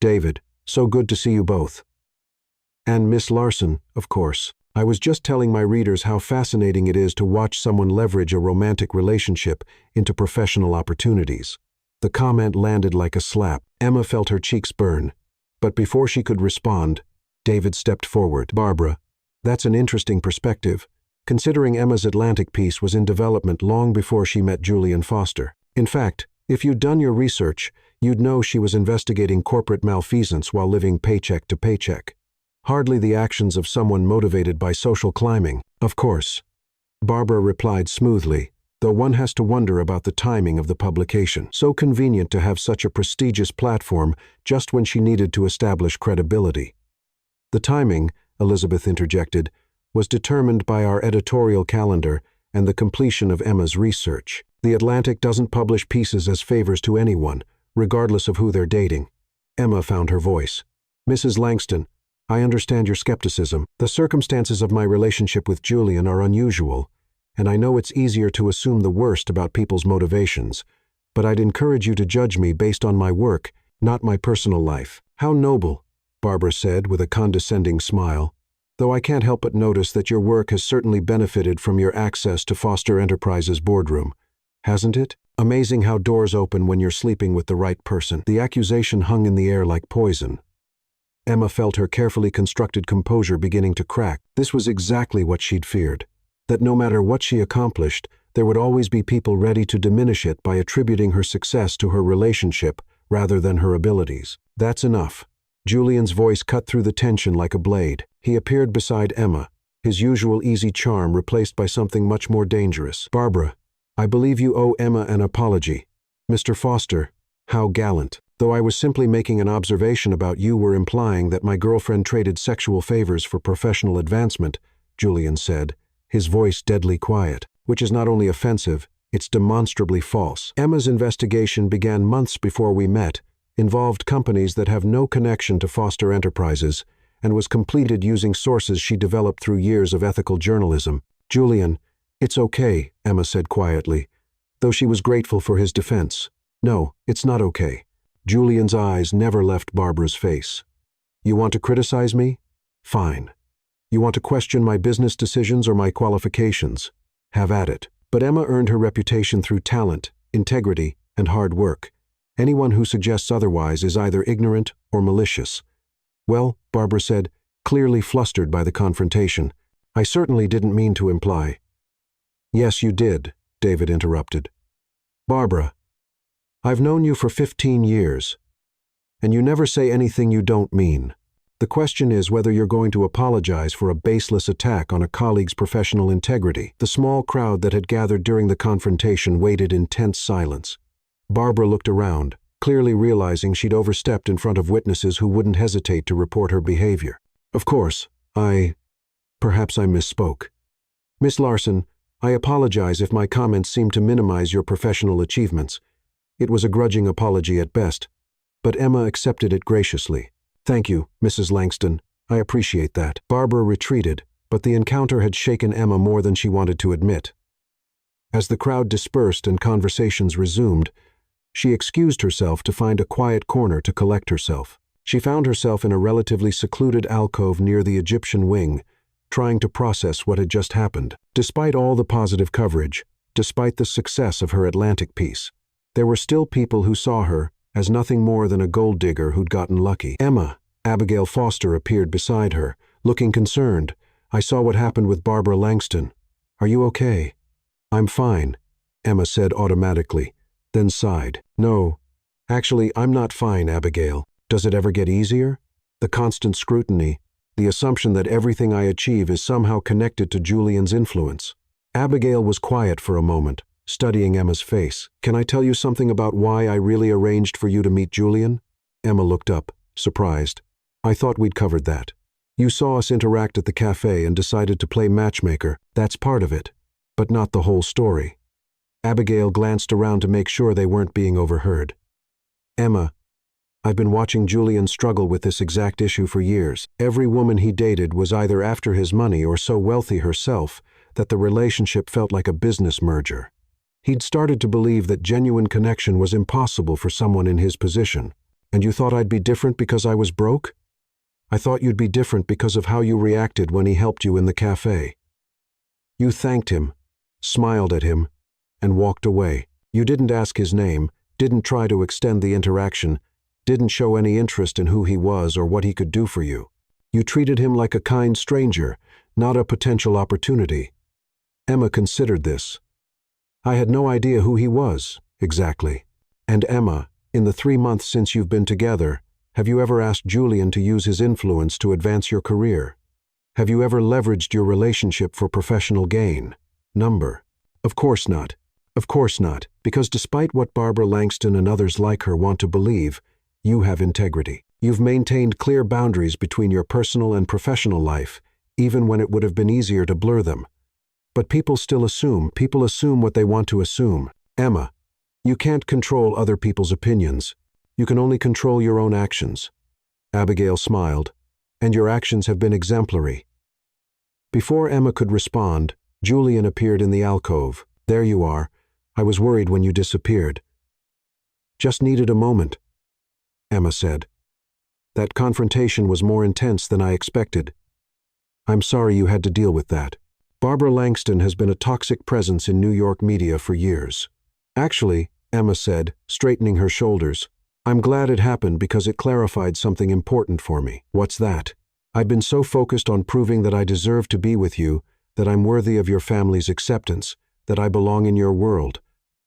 "David, so good to see you both." "And Miss Larson, of course. I was just telling my readers how fascinating it is to watch someone leverage a romantic relationship into professional opportunities." The comment landed like a slap. Emma felt her cheeks burn. But before she could respond, David stepped forward. "Barbara, that's an interesting perspective, considering Emma's Atlantic piece was in development long before she met Julian Foster. In fact, if you'd done your research, you'd know she was investigating corporate malfeasance while living paycheck to paycheck. Hardly the actions of someone motivated by social climbing." "Of course," Barbara replied smoothly, though one has to wonder about the timing of the publication. So convenient to have such a prestigious platform just when she needed to establish credibility. "The timing," Elizabeth interjected, "was determined by our editorial calendar and the completion of Emma's research. The Atlantic doesn't publish pieces as favors to anyone, regardless of who they're dating." Emma found her voice. "Mrs. Langston, I understand your skepticism. The circumstances of my relationship with Julian are unusual, and I know it's easier to assume the worst about people's motivations, but I'd encourage you to judge me based on my work, not my personal life." "How noble," Barbara said with a condescending smile, "though I can't help but notice that your work has certainly benefited from your access to Foster Enterprises' boardroom. Hasn't it? Amazing how doors open when you're sleeping with the right person." The accusation hung in the air like poison. Emma felt her carefully constructed composure beginning to crack. This was exactly what she'd feared. That no matter what she accomplished, there would always be people ready to diminish it by attributing her success to her relationship rather than her abilities. "That's enough." Julian's voice cut through the tension like a blade. He appeared beside Emma, his usual easy charm replaced by something much more dangerous. "Barbara, I believe you owe Emma an apology. Mr. Foster, how gallant. Though I was simply making an observation about you were implying that my girlfriend traded sexual favors for professional advancement," Julian said, his voice deadly quiet. "Which is not only offensive, it's demonstrably false. Emma's investigation began months before we met, involved companies that have no connection to Foster Enterprises, and was completed using sources she developed through years of ethical journalism." "Julian, it's okay," Emma said quietly, though she was grateful for his defense. "No, it's not okay." Julian's eyes never left Barbara's face. "You want to criticize me? Fine. You want to question my business decisions or my qualifications? Have at it." But Emma earned her reputation through talent, integrity, and hard work. Anyone who suggests otherwise is either ignorant or malicious. "Well," Barbara said, clearly flustered by the confrontation, "I certainly didn't mean to imply." "Yes, you did," David interrupted. "Barbara, I've known you for 15 years, and you never say anything you don't mean. The question is whether you're going to apologize for a baseless attack on a colleague's professional integrity." The small crowd that had gathered during the confrontation waited in tense silence. Barbara looked around, clearly realizing she'd overstepped in front of witnesses who wouldn't hesitate to report her behavior. "Of course, perhaps I misspoke. Miss Larson, I apologize if my comments seem to minimize your professional achievements." It was a grudging apology at best, but Emma accepted it graciously. "Thank you, Mrs. Langston. I appreciate that." Barbara retreated, but the encounter had shaken Emma more than she wanted to admit. As the crowd dispersed and conversations resumed, she excused herself to find a quiet corner to collect herself. She found herself in a relatively secluded alcove near the Egyptian wing, trying to process what had just happened. Despite all the positive coverage, despite the success of her Atlantic piece, there were still people who saw her as nothing more than a gold digger who'd gotten lucky. "Emma," Abigail Foster appeared beside her, looking concerned. "I saw what happened with Barbara Langston. Are you okay?" "I'm fine," Emma said automatically, then sighed. "No, actually, I'm not fine, Abigail. Does it ever get easier? The constant scrutiny, the assumption that everything I achieve is somehow connected to Julian's influence." Abigail was quiet for a moment, studying Emma's face. "Can I tell you something about why I really arranged for you to meet Julian?" Emma looked up, surprised. I thought we'd covered that. You saw us interact at the cafe and decided to play matchmaker. That's part of it, but not the whole story. Abigail glanced around to make sure they weren't being overheard. Emma, I've been watching Julian struggle with this exact issue for years. Every woman he dated was either after his money or so wealthy herself that the relationship felt like a business merger. He'd started to believe that genuine connection was impossible for someone in his position. And you thought I'd be different because I was broke? I thought you'd be different because of how you reacted when he helped you in the cafe. You thanked him, smiled at him, and walked away. You didn't ask his name, didn't try to extend the interaction, didn't show any interest in who he was or what he could do for you. You treated him like a kind stranger, not a potential opportunity. Emma considered this. I had no idea who he was, exactly. And Emma, in the 3 months since you've been together, have you ever asked Julian to use his influence to advance your career? Have you ever leveraged your relationship for professional gain? Number. Of course not. Of course not, because despite what Barbara Langston and others like her want to believe, you have integrity. You've maintained clear boundaries between your personal and professional life, even when it would have been easier to blur them. But people assume what they want to assume. Emma, you can't control other people's opinions. You can only control your own actions. Abigail smiled, and your actions have been exemplary. Before Emma could respond, Julian appeared in the alcove. There you are. I was worried when you disappeared. Just needed a moment, Emma said. That confrontation was more intense than I expected. I'm sorry you had to deal with that. Barbara Langston has been a toxic presence in New York media for years. Actually, Emma said, straightening her shoulders, I'm glad it happened because it clarified something important for me. What's that? I've been so focused on proving that I deserve to be with you, that I'm worthy of your family's acceptance, that I belong in your world.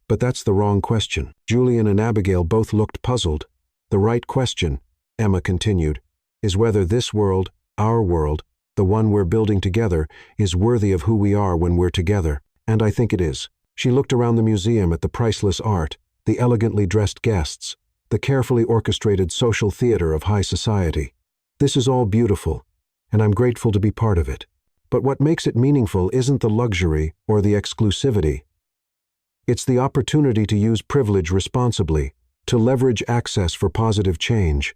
But that's the wrong question. Julian and Abigail both looked puzzled. The right question, Emma continued, is whether this world, our world, the one we're building together, is worthy of who we are when we're together. And I think it is. She looked around the museum at the priceless art, the elegantly dressed guests, the carefully orchestrated social theater of high society. This is all beautiful, and I'm grateful to be part of it. But what makes it meaningful isn't the luxury or the exclusivity. It's the opportunity to use privilege responsibly, to leverage access for positive change,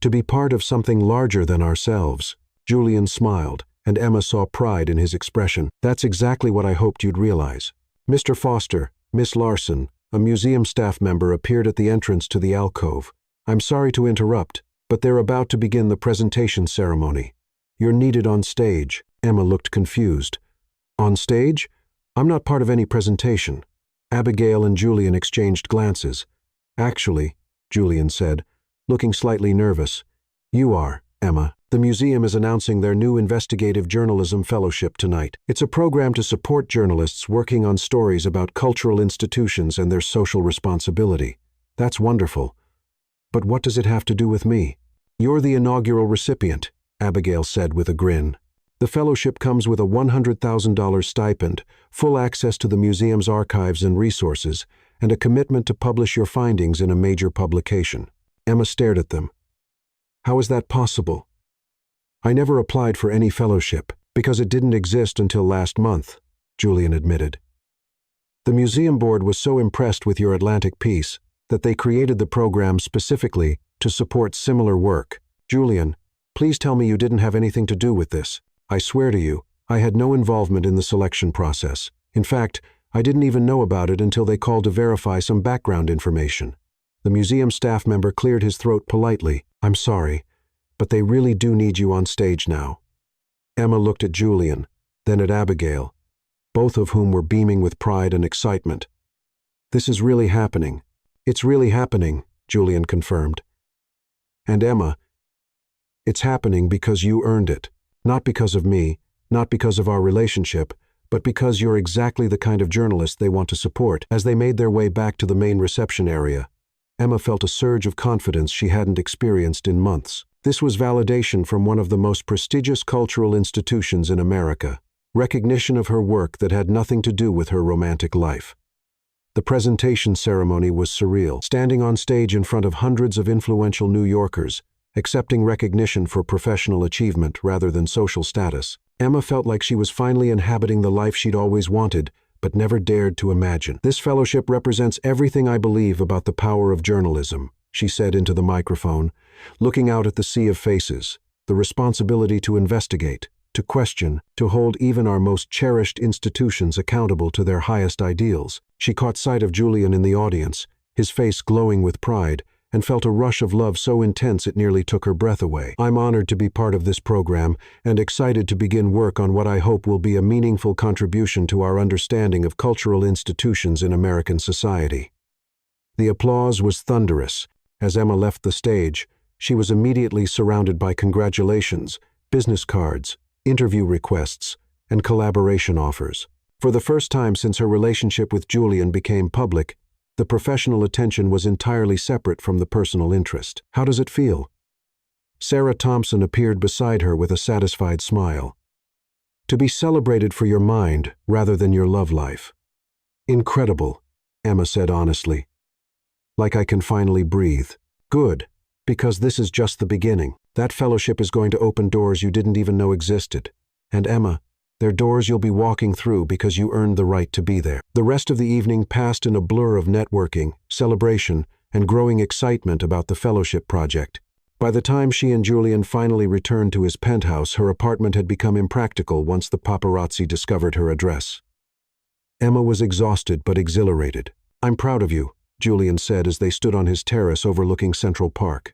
to be part of something larger than ourselves. Julian smiled, and Emma saw pride in his expression. That's exactly what I hoped you'd realize. Mr. Foster, Miss Larson, a museum staff member appeared at the entrance to the alcove. I'm sorry to interrupt, but they're about to begin the presentation ceremony. You're needed on stage. Emma looked confused. On stage? I'm not part of any presentation. Abigail and Julian exchanged glances. Actually, Julian said, looking slightly nervous, you are, Emma. The museum is announcing their new investigative journalism fellowship tonight. It's a program to support journalists working on stories about cultural institutions and their social responsibility. That's wonderful. But what does it have to do with me? You're the inaugural recipient, Abigail said with a grin. The fellowship comes with a $100,000 stipend, full access to the museum's archives and resources, and a commitment to publish your findings in a major publication. Emma stared at them. How is that possible? I never applied for any fellowship, because it didn't exist until last month, Julian admitted. The museum board was so impressed with your Atlantic piece that they created the program specifically to support similar work. Julian, please tell me you didn't have anything to do with this. I swear to you, I had no involvement in the selection process. In fact, I didn't even know about it until they called to verify some background information. The museum staff member cleared his throat politely. I'm sorry, but they really do need you on stage now. Emma looked at Julian, then at Abigail, both of whom were beaming with pride and excitement. This is really happening. It's really happening, Julian confirmed. And Emma, it's happening because you earned it. Not because of me, not because of our relationship, but because you're exactly the kind of journalist they want to support. As they made their way back to the main reception area, Emma felt a surge of confidence she hadn't experienced in months. This was validation from one of the most prestigious cultural institutions in America, recognition of her work that had nothing to do with her romantic life. The presentation ceremony was surreal. Standing on stage in front of hundreds of influential New Yorkers, accepting recognition for professional achievement rather than social status. Emma felt like she was finally inhabiting the life she'd always wanted, but never dared to imagine. "This fellowship represents everything I believe about the power of journalism," she said into the microphone, looking out at the sea of faces. "The responsibility to investigate, to question, to hold even our most cherished institutions accountable to their highest ideals." She caught sight of Julian in the audience, his face glowing with pride, and felt a rush of love so intense it nearly took her breath away. "I'm honored to be part of this program and excited to begin work on what I hope will be a meaningful contribution to our understanding of cultural institutions in American society." The applause was thunderous. As Emma left the stage, she was immediately surrounded by congratulations, business cards, interview requests, and collaboration offers. For the first time since her relationship with Julian became public, the professional attention was entirely separate from the personal interest. "How does it feel?" Sarah Thompson appeared beside her with a satisfied smile. "To be celebrated for your mind rather than your love life." "Incredible," Emma said honestly. "Like I can finally breathe." "Good, because this is just the beginning. That fellowship is going to open doors you didn't even know existed. And Emma, they're doors you'll be walking through because you earned the right to be there." The rest of the evening passed in a blur of networking, celebration, and growing excitement about the fellowship project. By the time she and Julian finally returned to his penthouse, her apartment had become impractical once the paparazzi discovered her address. Emma was exhausted but exhilarated. "I'm proud of you," Julian said as they stood on his terrace overlooking Central Park.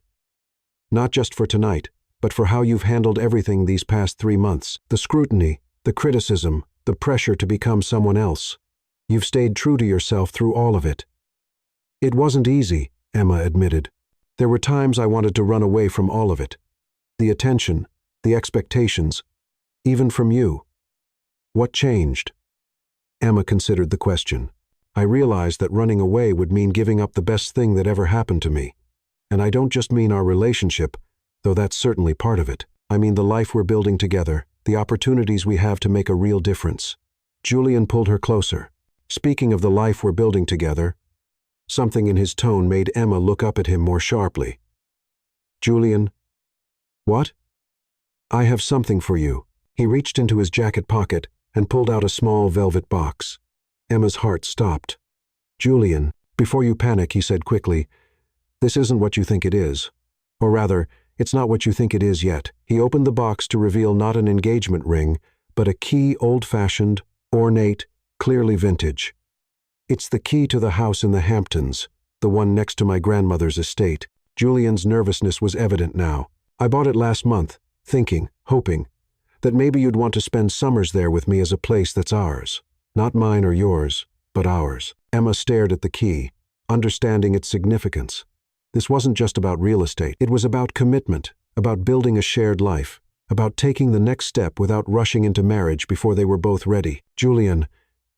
"Not just for tonight, but for how you've handled everything these past 3 months. The scrutiny, the criticism, the pressure to become someone else. You've stayed true to yourself through all of it." "It wasn't easy," Emma admitted. "There were times I wanted to run away from all of it. The attention, the expectations, even from you." "What changed?" Emma considered the question. "I realized that running away would mean giving up the best thing that ever happened to me. And I don't just mean our relationship, though that's certainly part of it. I mean the life we're building together, the opportunities we have to make a real difference." Julian pulled her closer. "Speaking of the life we're building together," something in his tone made Emma look up at him more sharply. "Julian." "What?" "I have something for you." He reached into his jacket pocket and pulled out a small velvet box. Emma's heart stopped. "Julian, before you panic," he said quickly, "this isn't what you think it is. Or rather, it's not what you think it is yet." He opened the box to reveal not an engagement ring, but a key, old-fashioned, ornate, clearly vintage. "It's the key to the house in the Hamptons, the one next to my grandmother's estate." Julian's nervousness was evident now. "I bought it last month, thinking, hoping, that maybe you'd want to spend summers there with me as a place that's ours. Not mine or yours, but ours." Emma stared at the key, understanding its significance. This wasn't just about real estate. It was about commitment, about building a shared life, about taking the next step without rushing into marriage before they were both ready. "Julian,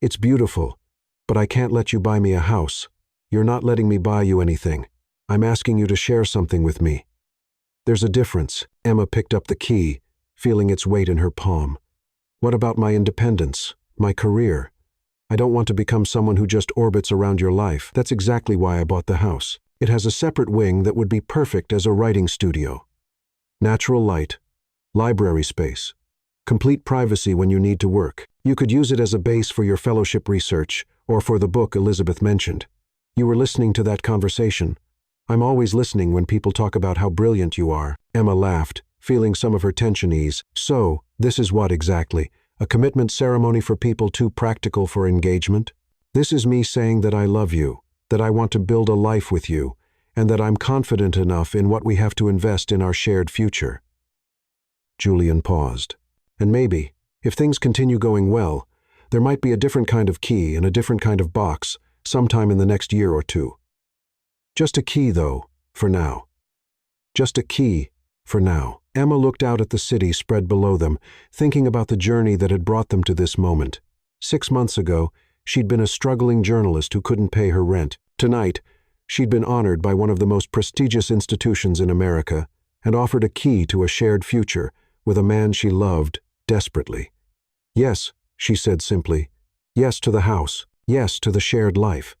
it's beautiful, but I can't let you buy me a house. You're not letting me buy you anything. I'm asking you to share something with me." "There's a difference." Emma picked up the key, feeling its weight in her palm. "What about my independence, my career? I don't want to become someone who just orbits around your life. That's exactly why I bought the house. It has a separate wing that would be perfect as a writing studio. Natural light, library space, complete privacy when you need to work. You could use it as a base for your fellowship research or for the book Elizabeth mentioned. You were listening to that conversation. I'm always listening when people talk about how brilliant you are." Emma laughed, feeling some of her tension ease. "So, this is what exactly? A commitment ceremony for people too practical for engagement? This is me saying that I love you, that I want to build a life with you, and that I'm confident enough in what we have to invest in our shared future." Julian paused. "And maybe, if things continue going well, there might be a different kind of key and a different kind of box sometime in the next year or two. Just a key, though, for now. Just a key, for now." Emma looked out at the city spread below them, thinking about the journey that had brought them to this moment. 6 months ago, she'd been a struggling journalist who couldn't pay her rent. Tonight, she'd been honored by one of the most prestigious institutions in America and offered a key to a shared future with a man she loved desperately. "Yes," she said simply. "Yes to the house. Yes to the shared life."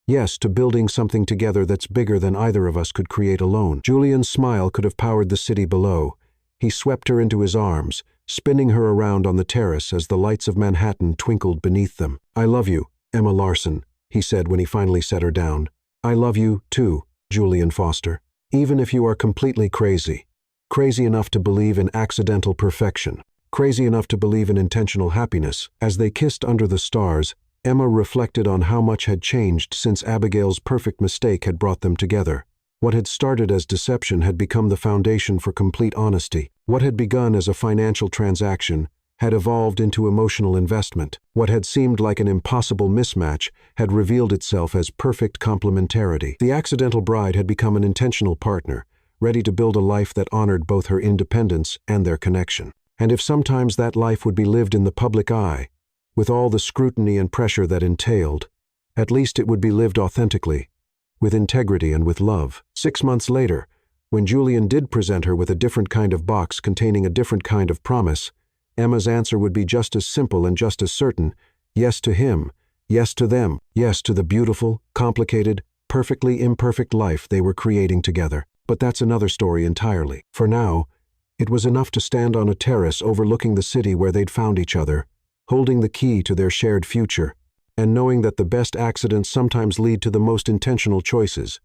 Yes, to building something together that's bigger than either of us could create alone. Julian's smile could have powered the city below. He swept her into his arms, spinning her around on the terrace as the lights of Manhattan twinkled beneath them. "I love you, Emma Larson," he said when he finally set her down. "I love you, too, Julian Foster. Even if you are completely crazy. Crazy enough to believe in accidental perfection. Crazy enough to believe in intentional happiness." As they kissed under the stars, Emma reflected on how much had changed since Abigail's perfect mistake had brought them together. What had started as deception had become the foundation for complete honesty. What had begun as a financial transaction had evolved into emotional investment. What had seemed like an impossible mismatch had revealed itself as perfect complementarity. The accidental bride had become an intentional partner, ready to build a life that honored both her independence and their connection. And if sometimes that life would be lived in the public eye, with all the scrutiny and pressure that entailed, at least it would be lived authentically, with integrity and with love. 6 months later, when Julian did present her with a different kind of box containing a different kind of promise, Emma's answer would be just as simple and just as certain: yes to him, yes to them, yes to the beautiful, complicated, perfectly imperfect life they were creating together. But that's another story entirely. For now, it was enough to stand on a terrace overlooking the city where they'd found each other, holding the key to their shared future, and knowing that the best accidents sometimes lead to the most intentional choices.